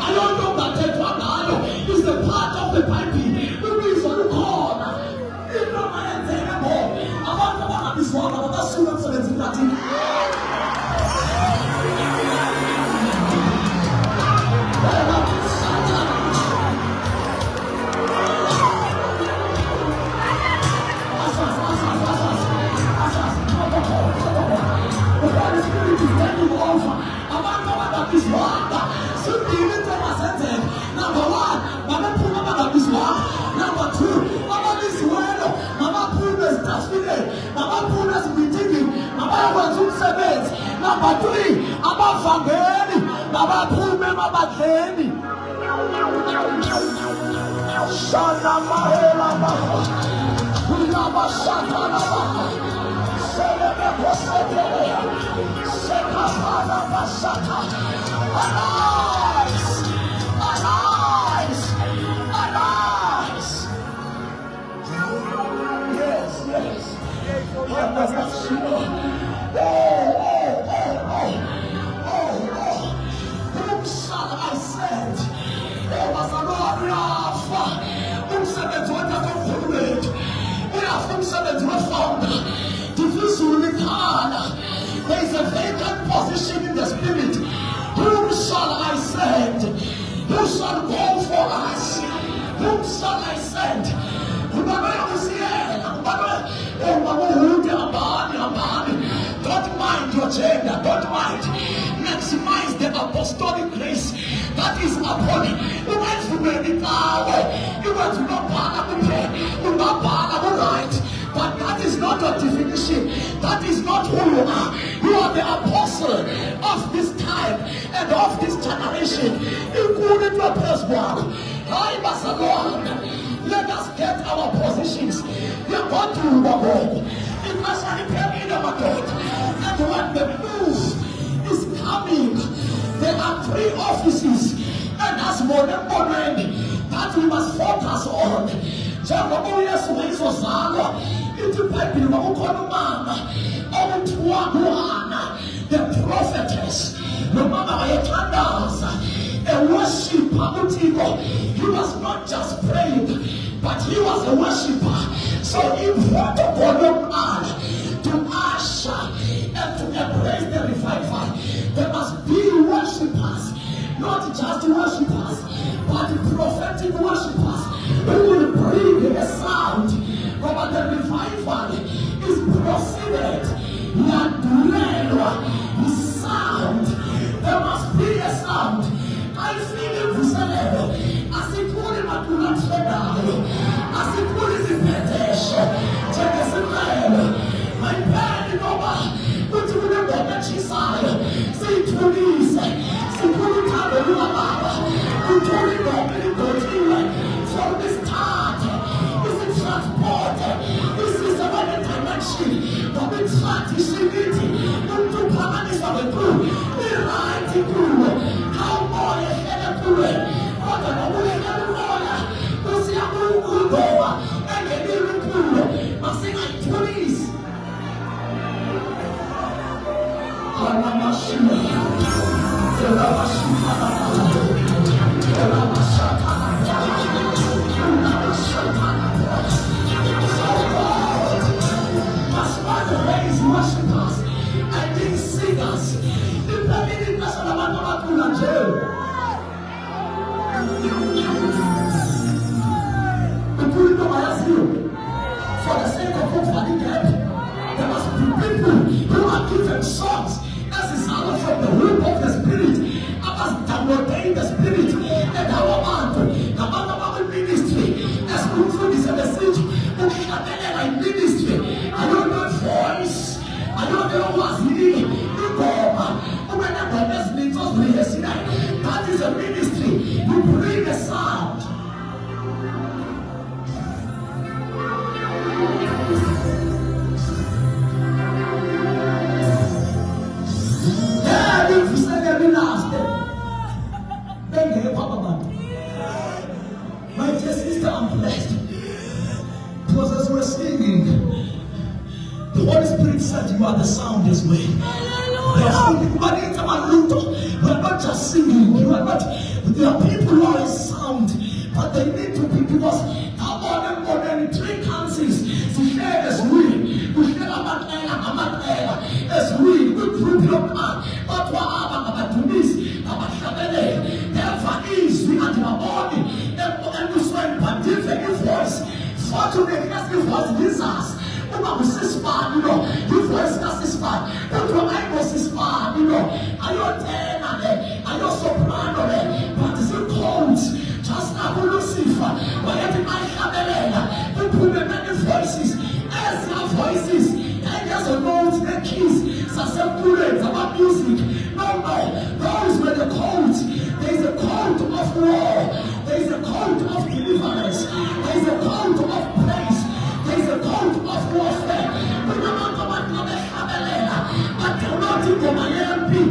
I don't know that Tetragano is the part of the piping. The reason you call it's not my anymore. I want to have this one, but that's soon as it's nothing. Number one, Mama Puma this one. Number two, Mama this well. Mama Puma's Tafine. Mama Puma's meeting. Mama was servants. Number three, Mama Fangeni. Mama Puma, Mama Keni. Shana Mahela Maha. Ulama Shatana Maha. Selebe Posete. Sekapana Masata. Arise! Arise! Arise! Yes, yes. Whom shall I send? There was a Lord Rafa. Whom said the daughter of Hulweg? Whom said the daughter Division Ricard. There is a vacant position in the spirit. Whom shall I send? Who shall go for us? Whom shall I send? Don't mind your gender, don't mind. Maximize the apostolic grace that is upon you. You went to many power. You went to no power to pay. You not power right. But that is not your definition. That is not not who you are. You are the apostle of this time and of this generation. Including your firstborn. Let us get our positions. We are going to move. It must be in our God. And when the move is coming, there are 3 offices. And as more than that we must focus on. The prophetess, no matter what it does, a worshiper. He was not just praying, but he was a worshiper. So in protocol to usher and to embrace the revival, there must be worshippers, not just worshippers, but prophetic worshippers who will bring a sound. But the revival is proceeded. Sound. There must be a sound. I feel it to say, as it would in my as it would in the British, check us in my bad in over, put you in the bed, she sighed. Say to police, say to the car, who told me that from the start, this is transport, this is another dimension, but the track is unity, not to permanence of the crew, the right to do, how more you had to do it, what the way to see how we will go, and the little crew, I say, I police. Raise worshippers and these singers. The family person of Anatuna jail. For the sake of hope for the dead, there must be people who are given songs as is out from the womb of the Spirit. I must download the Spirit and our man, the ministry, as fruitful is a message. Ministry. I don't know voice. I don't know what's needed. That is a ministry. You bring a sound. My dear sister, I'm blessed. Because as we're singing, the Holy Spirit said you are the sound as well. We're not just singing. There are people who are a sound, but they need to be, because more than 3 countries to share as we. We share as we group of man. But what about this? Therefore, is we are the body and we swim by different voice. Fortunately, that's the voice Jesus. This man, your voice does this man. Your voice is man, Are you tenor? Are you soprano? But is it cold? Just like Lucifer. But every man have we put the many voices. As their voices. And there's a note, the keys. Some students about music. No. Those were the codes. There is a code of war. There is a code of deliverance. There is a code of praise. There is a code of warfare. But you're not going to have a but you're not in the Miami.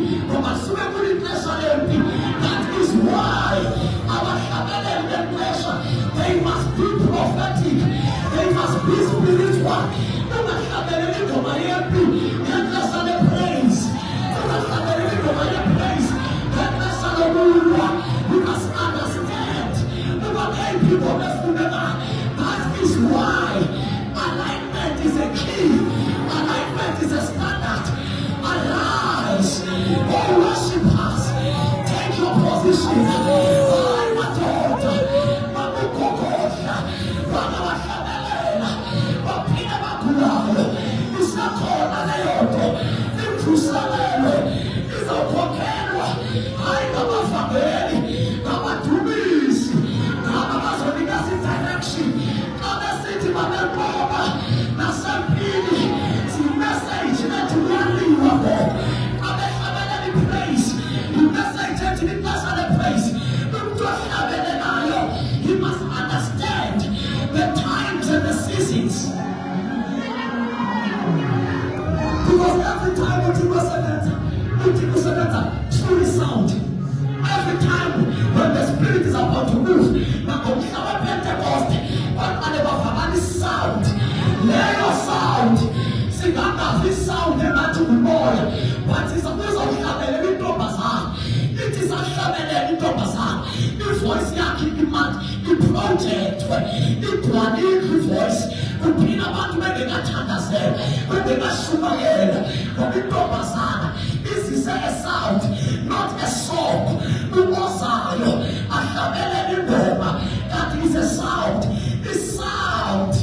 wesifazana izise a sound, not a song. Umozayo ahlabele ingoma, that is a sound. The sound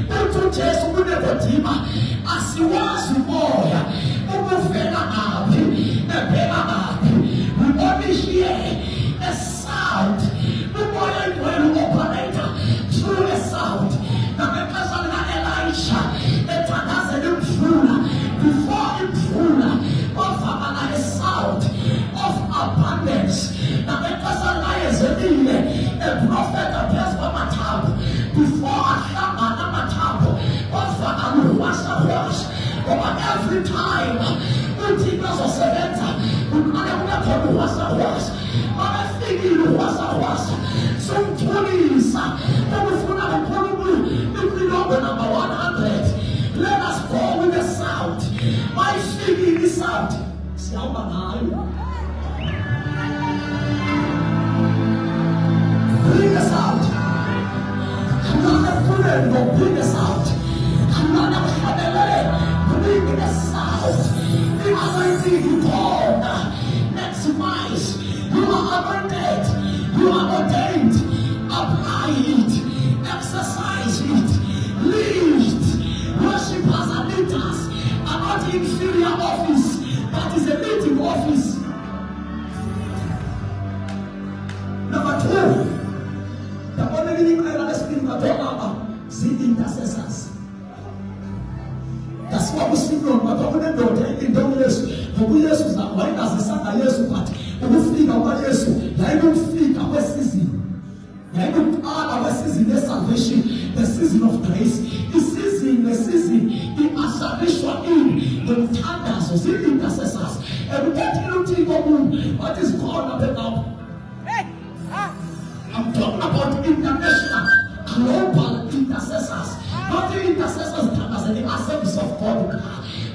uthi Jesu kunekodima asiwazi umoya ubuvela ngaphi ebheka ngaphi. We only hear a sound. Umoya ingcwele operator through a sound. Nabexesha lika-Elisha ethandazela imvula, before imvula kwavakala a sound of abundance. Nabexesha likaYezebile a prophet appears kwamathambo, before ahlangana amathambo kwavakala uhwasahwasa. Ngoba every time uThixo azosebenza kuqale kube khona uhwasahwasa. Mabefikile uhwasahwasa somthulisa okufuna kakhulu impilo number 100. Let us go with the sound. Mayifikile isound siyahamba ngayo. Bring the sound. Bring the sound. Bring the sound. The anointing you called. Maximize. You are anointed. You are ordained. Apply it. Exercise it. Lead. Worshippers and leaders are not inferior office. That is a leading office. Number 2. The only thing I understand about the intercessors. That's what we speak on. But when they in the years, who Jesus that why does the son of Jesus part? Who speak about Jesus? They don't speak about season. They don't add our season of salvation, the season of grace, the season, the salvation in the thunders of the intercessors. And we get into what is called about. I'm talking about international, global intercessors. Not the intercessors that are the assets of God,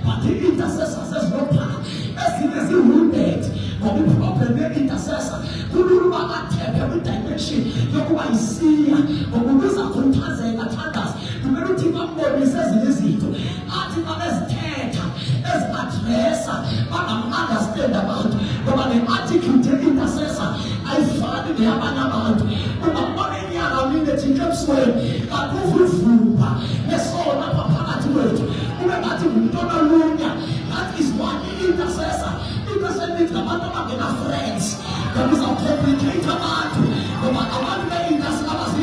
but the intercessors as no power. As it is wounded, or the problem, the intercessor, who do not attack every dimension. You go and see, or who does a contact and attendance. You may not think of what he says in his ego. Article as dead, as address, but I'm understand about. But the article, the intercessor, I found the amount. But I'm not any other mean that he keeps saying, I go for food. Yes, all my papa to it. That is one intercessor. Intercessor means the man of friends. There is a complicated man. The man of the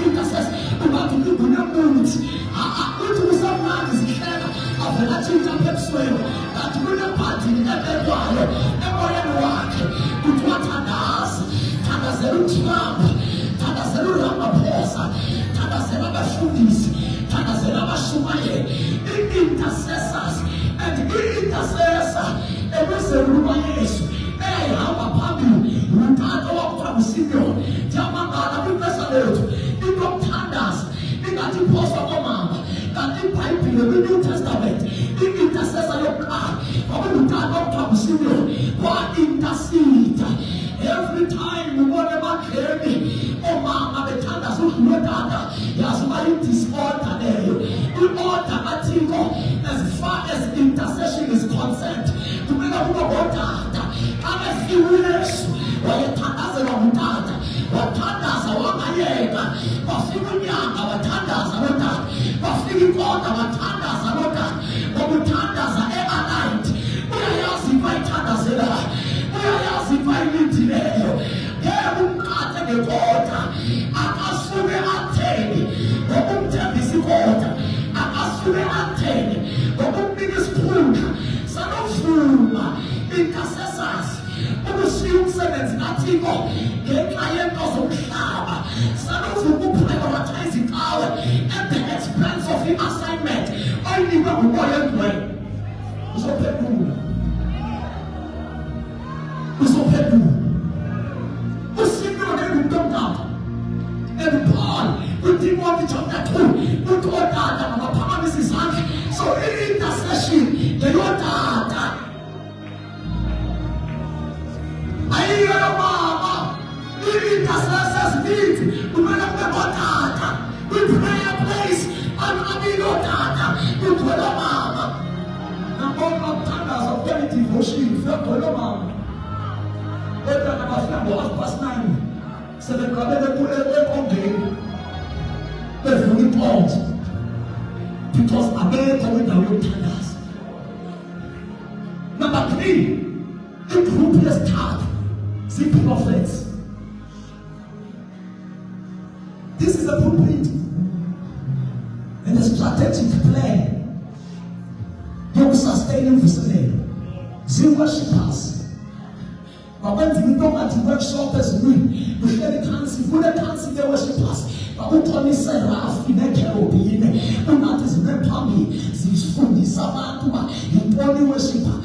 intercessor. The man to do the moves. I to some man is here. Of the Latin Pepswell. That will party everywhere. Everywhere walk. With what does. Tanazeru Trump. Tanazeru Ramaphosa. Tanazeru Bashudis. Tanazeru Bashumaye. Intercessors and intercessor. And we say, Rumayes. Hey, how about you? We can't go up from Simeon. Jamaka, we press a little. You got thunders. You got the post of a mom. Got the pipe in the New Testament. The intercessor of God. But we can't go from Simeon. What intercede? Every time we want to hear me. Oh, mama, the thunders who know that. Yes, my disorder there. The order at as far as intercession is concerned, to bring up water, I'm a few years where you thunders are on that, what thunders are on my head, what figure young, our thunders are on that, what figure God, our thunders are on that, what the thunders are ever night. We are asking by thunders, we are asking by Mintilio, Heaven cut the water, I ask you to attain, what will tell this water. The biggest food, son of food, intercessors, who assume servants, nothing more, get client of power, son of who prioritizing power at the expense of the assignment. Only one royal way. So people, who see me when they come down, and Paul, who didn't want to jump that hole, who told God that my promise is hand. So in intercession, the Lord that I hear mama, in intercessors need to bring up the water, we prayer place, and I need your data, you put a mama. The book of thunders of kweli devotion fegcwele mama betana bafika ngo-9 sebeqabele enkongeni bevula iponti because abekho kwindawo yokuthandaza. Number 3, igroup yesithathu zii-prophets. This is a blueprint and a strategic plan yokusustain imvuselelo. Zii-worshippers bakwenza into ngathi workshop eziningi kuhleli phansi kule phansi le-worshippers bakuxolise rafi nekerobhine ungathi zime phambili zifundisa abantu uba yintoni worshipper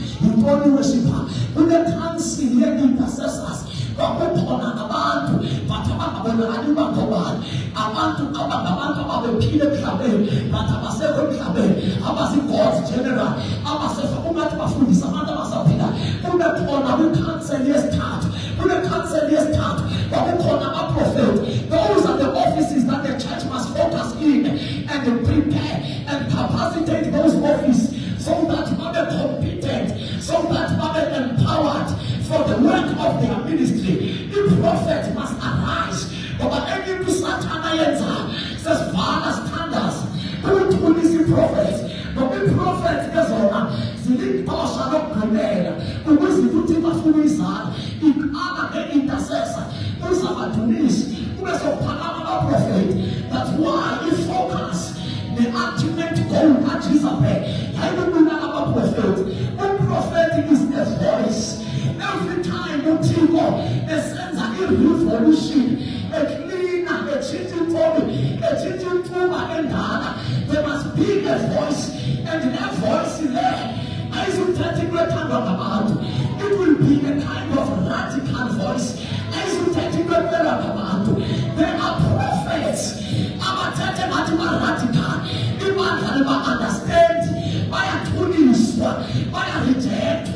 kule council ye-intercessors kwakukhona abantu but abangabonakali uba ngobani, abantu abangabantu ababephile emhlabeni but abasekho emhlabeni abazi-God general abasefa ungathi bafundisa abantu abasaphila. Kube khona kwi-council yesithathu kwakukhona abaprofeti. Those are the offices that the church must focus in and prepare and capacitate those offices so that they are competent, so that they are empowered for the work of their ministry. The prophet must arise. But any to Satan says, Father, standards. Who is the prophet? But the prophet is on. The passion of prayer. Who is the duty of Fuizan? In other intercessor. Who is our Tunis? Who is a Panama prophet? That's why we focus the ultimate goal at Jezebel. I don't know about prophet. The prophet is a voice. Every time you think of a sense of revolution, a clean, a changing body, a changing tumor and data, there must be a voice, and that voice in there, as you take it about, it will be a kind of radical voice. As you take it about, there are prophets. Understand by a tunis, by a reject,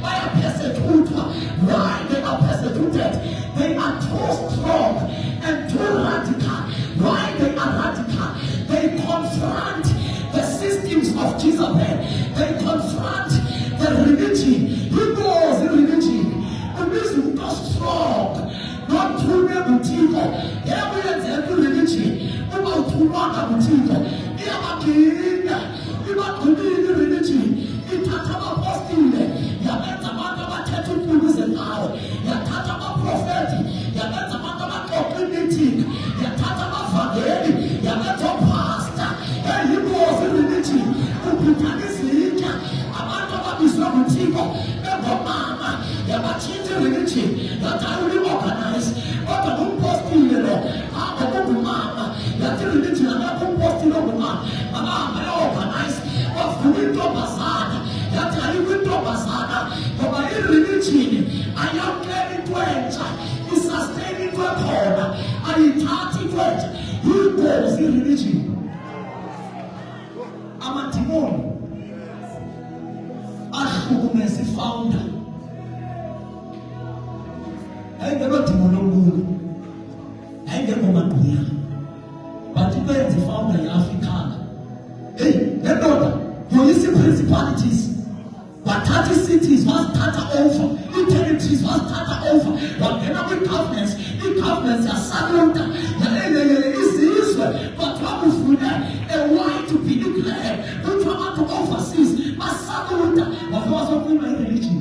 by a persecutor. Why they are persecuted? They are too strong and too radical. Why they are radical? They confront the systems of Jezebel. They confront the religion. He knows the religion. The reason not strong, not true boutique. Evidence every religion. About to run a boutique. Religion. It has a posting. Yabeta Mandaba Tattoo Tourism now. Yatata prophetic. Yabeta Mandaba community. Yatata Fageli. Yabeta pastor. And he was a religion. Who is religion. Amandaba is not Tigo. Never mama. Yabachita religion. That I will organize. But the home posting, I'm a good mama. Yati religion. I'm a home posting of mama. Mama, I organize. Window Basada, that I window Basada, for my religion, I am getting to enter, is sustaining to a corner, and in 30 words, who goes in religion? I'm a Timon, Ashbun is the founder. I never Timon, I never woman here, but you know the founder in Africa. Hey, that daughter. You listen principalities, but 30 cities must start over, the territories must start over. But every governments, the governments are silent. It's Israel, but what is with them? A right to be declared, don't come out to overseas, but silent. But what's up with my religion?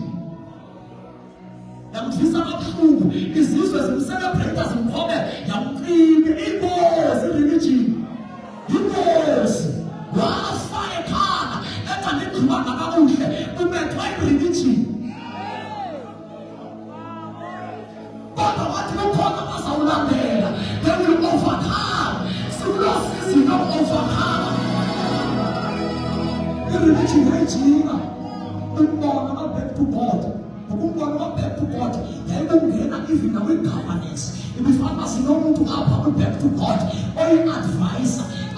Young Fisama True is Israel, some celebrators in Kobe, young Queen, Igos, religion. Igos, what fire car. Religion. But what you call them as a there, they will overcome. So losses you don't overcome. The religion hates you. We're not back to God. We're not back to God. They don't get even away governance. If we find us no to happen back to God, or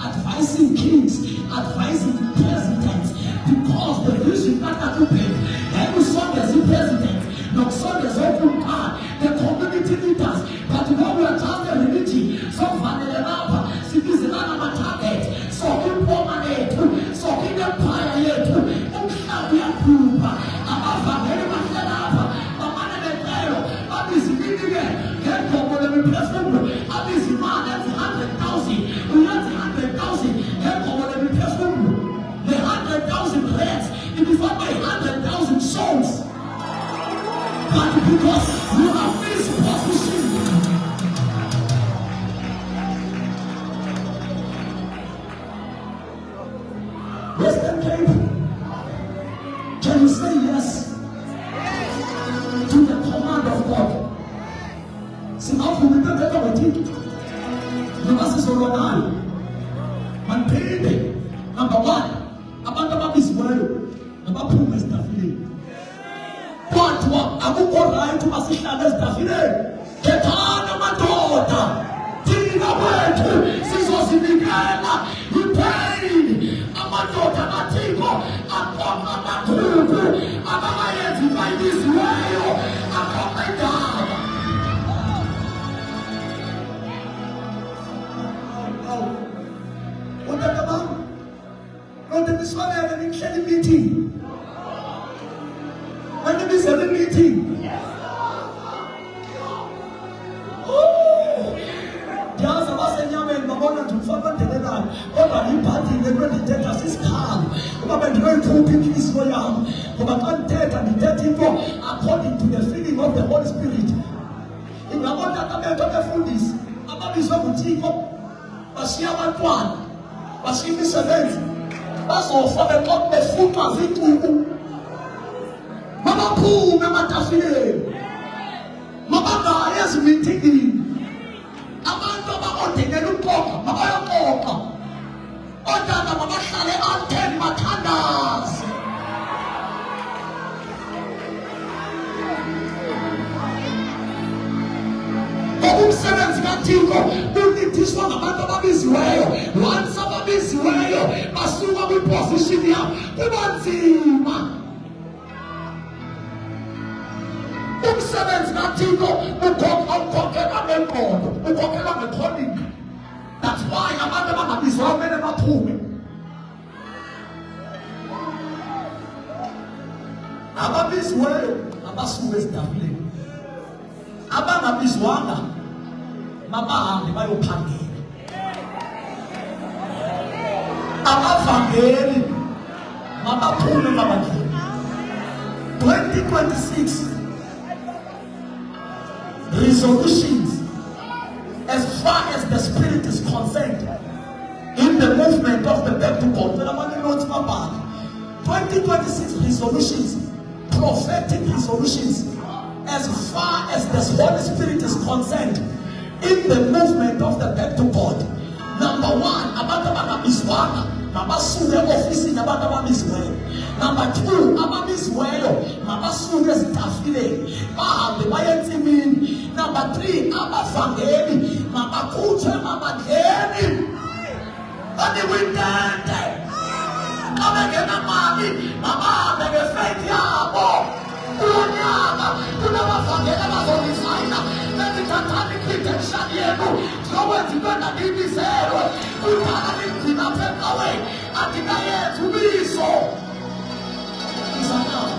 advising kings, advising presidents. Because the vision that you pay, every song as the president, no song as open car, the community leaders, but you know we are just a religion, so Vanelapa, citizen target, so in Pomanet, so in Empire, we are proof, about singavumi into engekho ngothixo noma sizolwanayo. Mandiphinde, number one, abantu ababiziweyo abaphume ezitafileni. Kwathiwa akukho right uba sihlale ezitafileni. Khethani amadoda, thina kwethu sizozinikela ipheyini. Amadoda kaThixo akhomba amagugu abakayenzi bayibiziweyo, akhomba indaba. Untata bam, lonto niswalele nihleli meeting. Mandibizele meeting. Ndiyazi abasenyameni babona nje umfana odelelayo, kodwa ngiyibhadile into endiyithetha sisikhalo uba bendinoyikhupha intliziyo yam, ngoba xa ndithetha ndithetha into according to the feeling of the Holy Spirit. Ingabotata bethu befundisi ababizwe nguThixo bashiya abantwana, bashiya imisebenzi, bazofa befunxwa ziincuku. Mabaphume ematafileni, mabangayi ezimithingini. Abantu abakodengela uxoxa mabayoxoxa, ontanga mabahlale anteni bathandaze. Umsebenzi kaThixo unidiswa ngabantu ababiziweyo. Once ababiziweyo basuka kwiposition yabo, kuba nzima. Umsebenzi kaThixo ukhokhela ngengqondo, ukhokhela nge-calling. That's why abantu abangabizwayo kumele baphume. Ababiziweyo abasuka ezitafuleni, abangabizwanga mabahambe bayophangela. Abavangeli mabaphume babangeli. 2026 resolutions as far as the spirit is concerned in the movement of the back to God. 2026 resolutions, prophetic resolutions, as far as the Holy Spirit is concerned in the movement of the back to God. Number one, abantu abangabizwanga mabasuke ofisini abantu ababiziweyo. Number two, ababiziweyo mabasuke ezitafileni bahambe baye entsimini. Number three, abavangeli mabakhutshwe mabangeni banikwintente. Xa bengenamali mabahambe ngefaith yabo. Kulonyaka kunabavangeli abazodisayina bendithathani i-credential yenu ndiyokwenza into endandiyimizelwe. Kudala nigcina apha ecaweni andingayenzi ubizo. Izanabo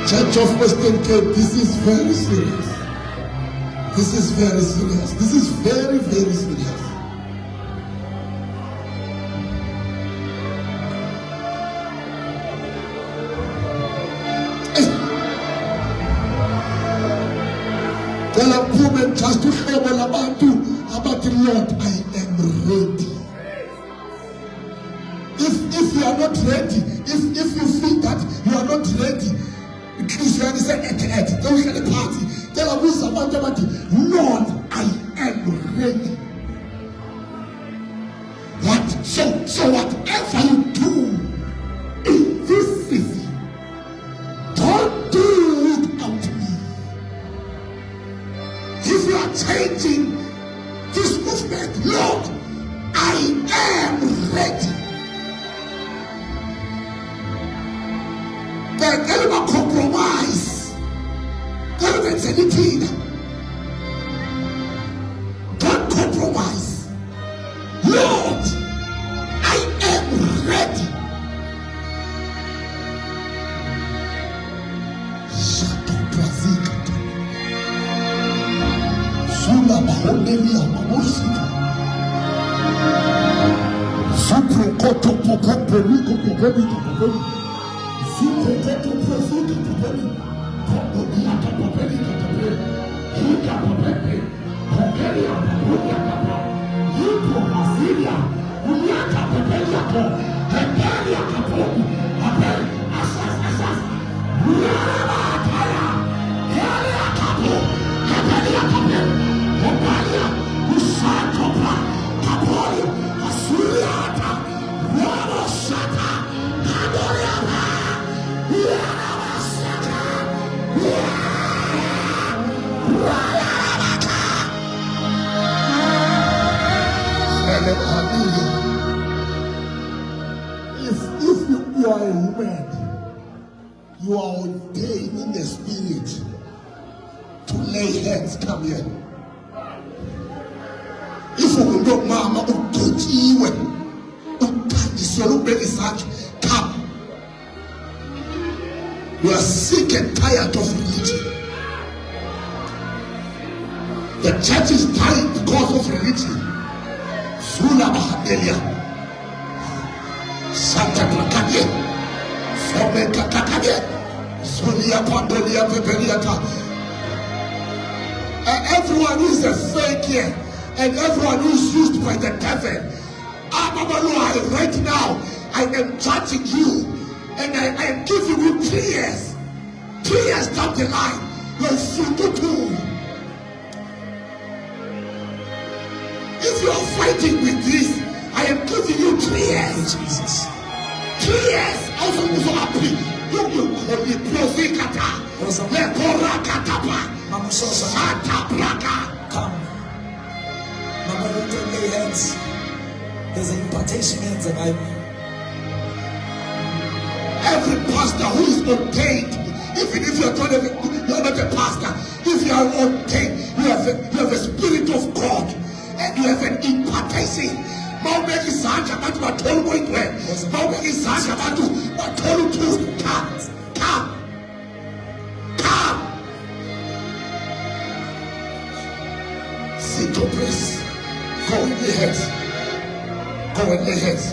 Church of Western Cape, this is very serious. This is very serious. This is very, very serious. Tell a woman just to trouble about the Lord, I am ready. If you are not ready, if you feel that you are not ready, Christians say don't get a party. Tell a woman about Lord, I am ready. So whatever you do in this season, don't do it out to me. If you are changing this movement, Lord, I am ready. There ever compromise. There is anything. Don't compromise. Lord, I am ready. Shut up, Brazil. Sula Bahonelia Mamosita. Supro Koto Popo Perico Popelico. If you are a woman, you are ordained in the spirit to lay hands. Come here. If you don't mama come. You are sick and tired of religion. The church is dying because of religion. Sula Bahadelia. Santa Placade, Someka Kakade, Solia Pandolia Pepeliata. Everyone is a fake here, and everyone is used by the devil. Ababalua, right now, I am judging you, and I am giving you 3 years. 3 years down the line, you're free to do. If you are fighting with this, I am giving you 3 years. Jesus. 3 years. Also, happy. You only profikata. Le korakatapa. Santa Braga. Come. Mama, you can lay hands. There's an impartation in the Bible. Every pastor who is ordained, even if you are not a pastor, if you are ordained, you have a spirit of God, and you have an impartation. Come. Sit to praise. Go in the heads. Go in the heads.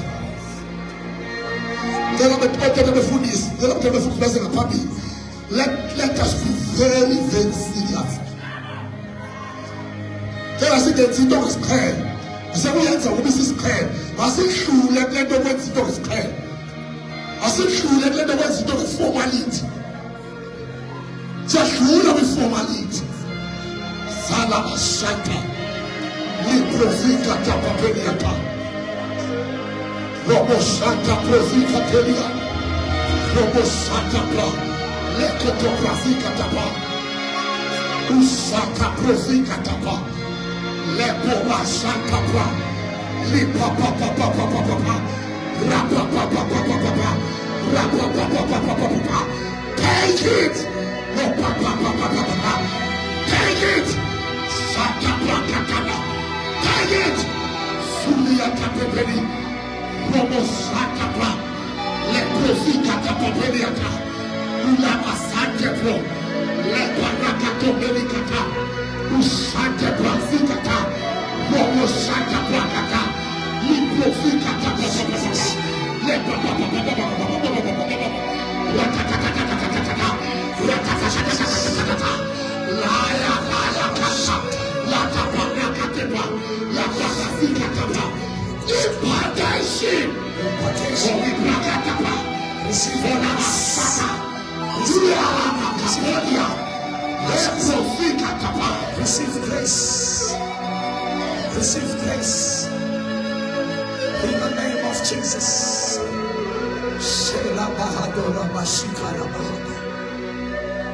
Let us be very, very serious. Tell us that the dog is clear. I said, we answer, this is clear. I said, true, let the word the dog is clear. I said, true, let the word the dog is formally. Just true, let me formally. Salah Shanta. Liprofika Tapapeliata. Robo Santa Profika Telia. Robo Santa Pra. Lekoto Profika Tapa. Usaka Profika Tapa. Lepola Santa Pra. Lipa Papa Papa Papa. Rapa Papa Papa Papa. Rapa Papa Papa Papa. Take it. Rapa Papa Papa Papa. Take it. Santa Pra Katana. Take it. Sulia Tapepeli. Robo Santa Pra. Leprofika Tapepeliata. Ulama Santa Pro. Leparakato Belikata. Usante Prafikata. Robo Santa Prakata. Liprofika Tapepeliata. Receive grace. Receive grace. In the name of Jesus. Shela bahadora bashikara bahada.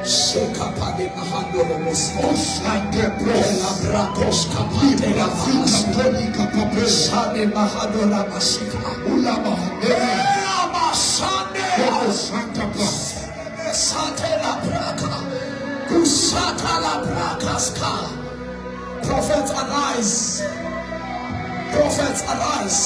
Sheka pade bahadora mosi. Oshante Ela brakos kapate la Zika Tolika Pape. Shade bahadora bashika. Ula Bahade. Ela bashade. Santa Claus. Sate la braka. Kusata la brakaska. Prophets arise. Prophets arise.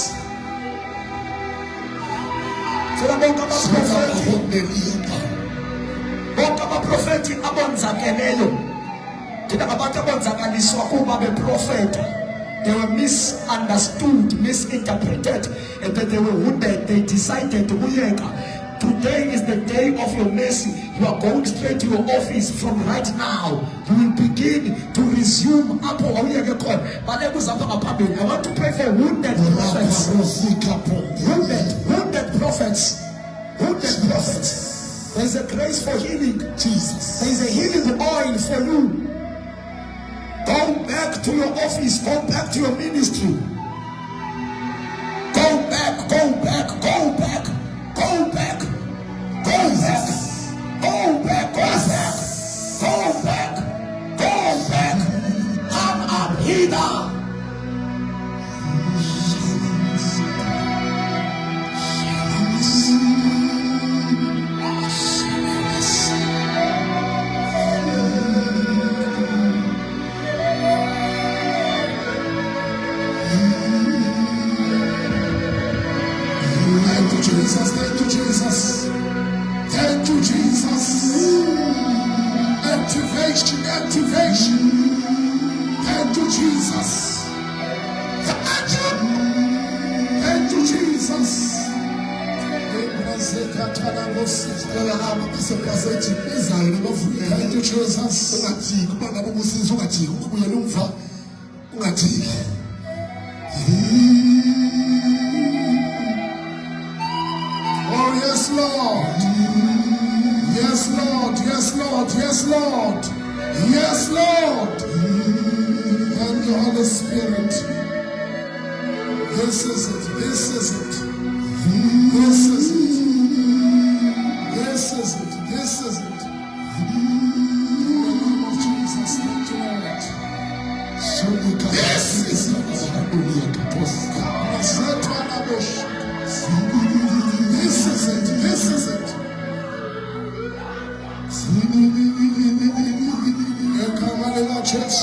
Bonke abaprofethi abonzakelelo thina ngabantu abonzakaliswa kuba beprofeta. They were misunderstood, misinterpreted, and then they were wounded. They decided to kuyeka. Today is the day of your mercy. You are going straight to your office from right now. You will begin to resume. I want to pray for wounded prophets. Wounded prophets. Wounded prophets. There is a grace for healing. Jesus. There is a healing oil for you. Go back to your office. Go back to your ministry. Go back. Go back. Go back. Go back. Go back. Go back. Go back. Go back. Go back. Come up hither. Thank you, Jesus. Thank you, Jesus. Thank you, Jesus. Activation, activation. Thank you, Jesus. Thank you, Jesus. Thank you, Jesus. Oh, yes, Lord. Yes, Lord. Yes, Lord. Yes, Lord. Yes, Lord. Thank you, Holy Spirit. This is it. This is it. This is it. This is it. This is it. In the name of Jesus, thank you, Lord. This is it. This is it. This is it. Come on, Lord, church.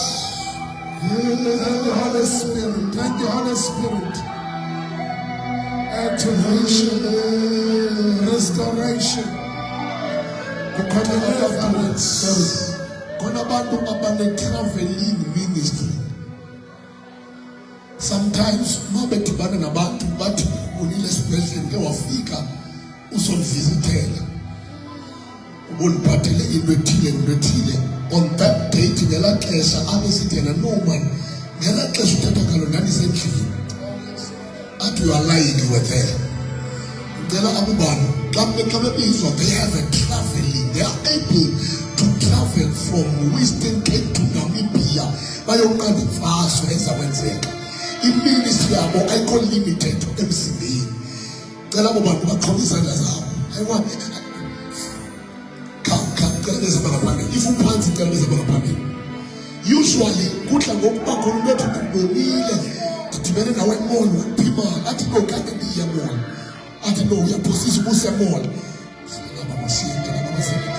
Thank you, Holy Spirit. Thank you, Holy Spirit. Activation, restoration. Traveling ministry. Sometimes mabethibana nabantu bathi unile special ke wafika usonvisitela uboniphathele into ethile on that date ngela xesha abesithena no man ngela xesha uthatha ngalo ndandisendlini athi you are lying, you were there. Ngela abubani xa bebizwa they have a traveling, they are able to travel from Western Cape to Namibia bayonqanda imfaso ezakwenzeka. Iministry yabo ayikho limited emzimbeni. Cela abo bantu baqhubhe izandla zabo. Ayiwani cela bezabanga phambili. If uphansi cela bezabanga phambili. Usually kudla ngokuba khona umuntu othi kubonile adibene nawe emall waphima athi no kade ndiya mall. Athi no uyaphosisa ubuse mall. Ngaba masiyeke ngaba masiyeke.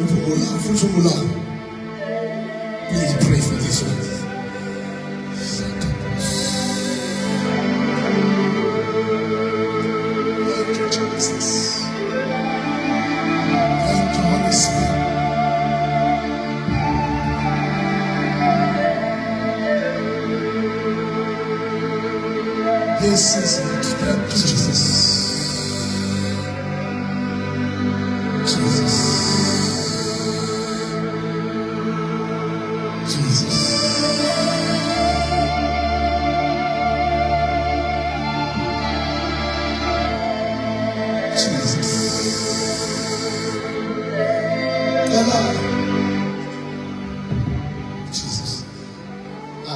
Uvumola ufuna please pray for this one. Thank you, Jesus. Thank you, Holy Spirit. This is it. Thank you, Jesus. Jesus. Jesus. Jesus. Jesus. I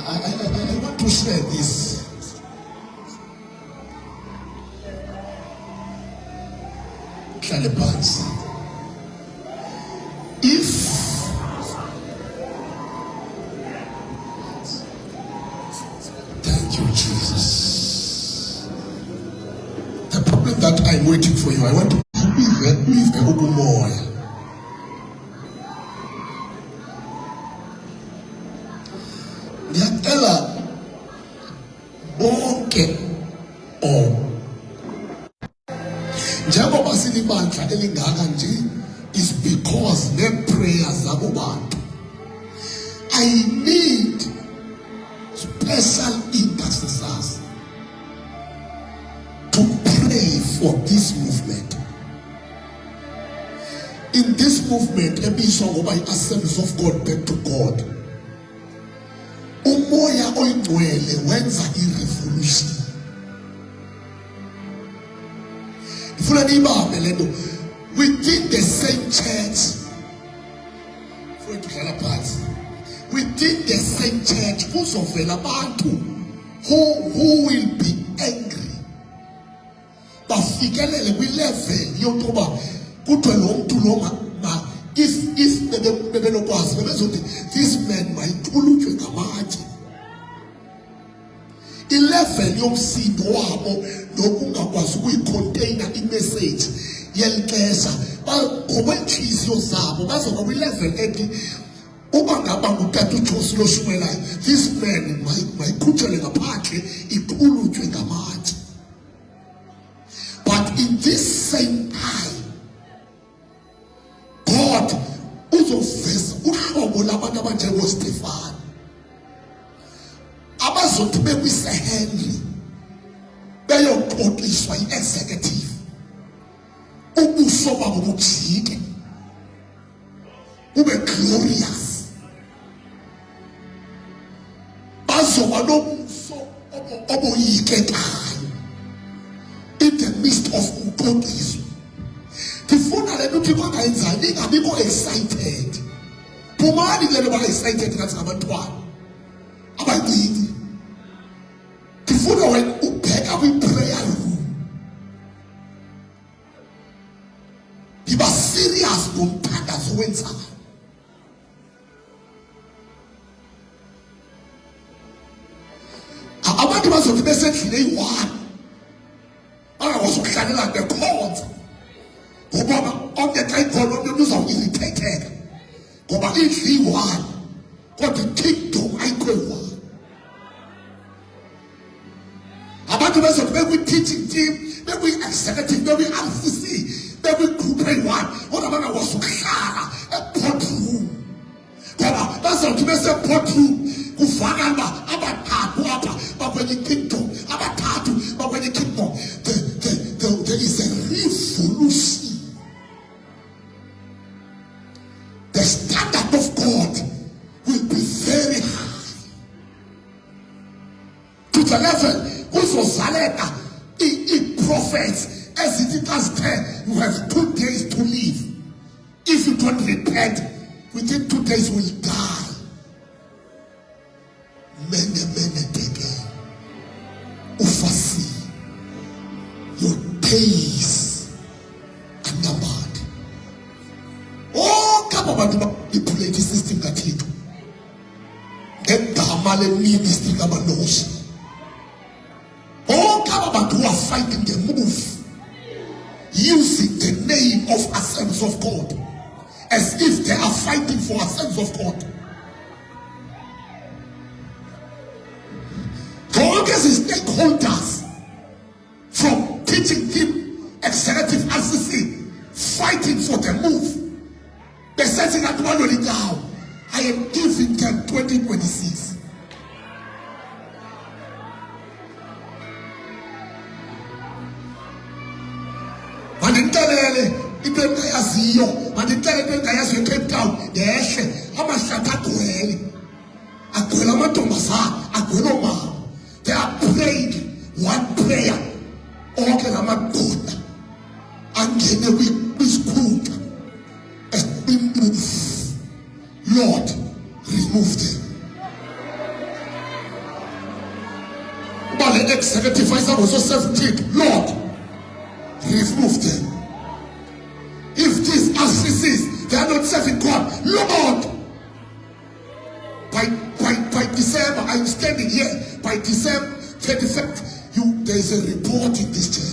want to share this. hlale phansi. If thank you, Jesus. The problem that I'm waiting for you, I want to leave a little more. Ngiyacela bonke njengoba silibandla elingaka nje is because ne-prayers zabo bantu. I need special intercessors to pray for this movement. In this movement, ebizwa ngoba i-Assemblies of God back to God, umoya oyingcwele wenza i-revolution. Ifuna niyibambe lento within the same church. Within the same church, kuzovela abantu who will be angry. Bafikelele kwi-level yokuba kuthiwe lo mntu lo if bebelokwazi bebezothi this man mayiqulutywe ngamatye. I-level yomsindo wabo nokungakwazi ukuyicontaina imessage yelixesha ngokwentliziyo zabo bazoba kwi-level ethi uba ngaba ngutata uJosi loshumelayo, this man mayikhutshelwe ngaphandle iqulutywe ngamatye. But in this same time, God uzoveza uhlobo labantu abanjengoStefan abazothi bekwisehenry beyoxoxiswa yi-executive, ubuso babo bujike bube glorious, bazoba nobuso oboyikekayo in the midst of uxoxiso. Ndifuna le nto uthi bangayenzani ingabikho excited. Phumani le nto banga-excited ngathi ngabantwana abayibini. Ndifuna wena ubheka kwi-prayer room, yiba serious ngomthandazo owenzayo. Abantu bazothi besendlini eyi-1 bangakwazi ukuhlalela bekhonza ngoba omnye xa ikhona omnye umntu uzawuirritatheka ngoba indlu iyi-1 kodwa i-kingdom ayikho eyi-1. Abantu bezothi bekwi-teaching team, bekwi-executive, bekwi-RCC, bekwi-group eyi-1 kodwa bangakwazi ukuhlala e-boardroom ngoba bazothi bese-boardroom kuvakala uba abathathu apha bakwenye i-kingdom, abathathu bakwenye i-kingdom. There is a revolution. The standard of God will be very high to the level kuzozaleka i-prophets ezithi xa zithe you have 2 days to live. If you don't repent, within 2 days will die. Mene teke ufasi, your days are numbered. Oh, kama bantu manipulate system kathito ngegama le-ministry kabanoshi. Oh, kama bantu who are fighting the move using the name of Assemblies of God as if they are fighting for Assemblies of God. Stakeholders from teaching team, executive RCC, fighting for the move. They're setting at one only now. I am giving them 2026. Mandintelele ibenta yaziyo, mandintelele ibenta yaziyo Cape Town, yehle amashata agcwele. Agcwele amantombazana, agcwele omama. They are praying one prayer. Okay, I'm a good. And then we scoot and we move. Lord, remove them. But the executive vice was so 17. Lord, remove them. serving God. Lord, by December, I'm standing here. By December 31st, there is a report in this church.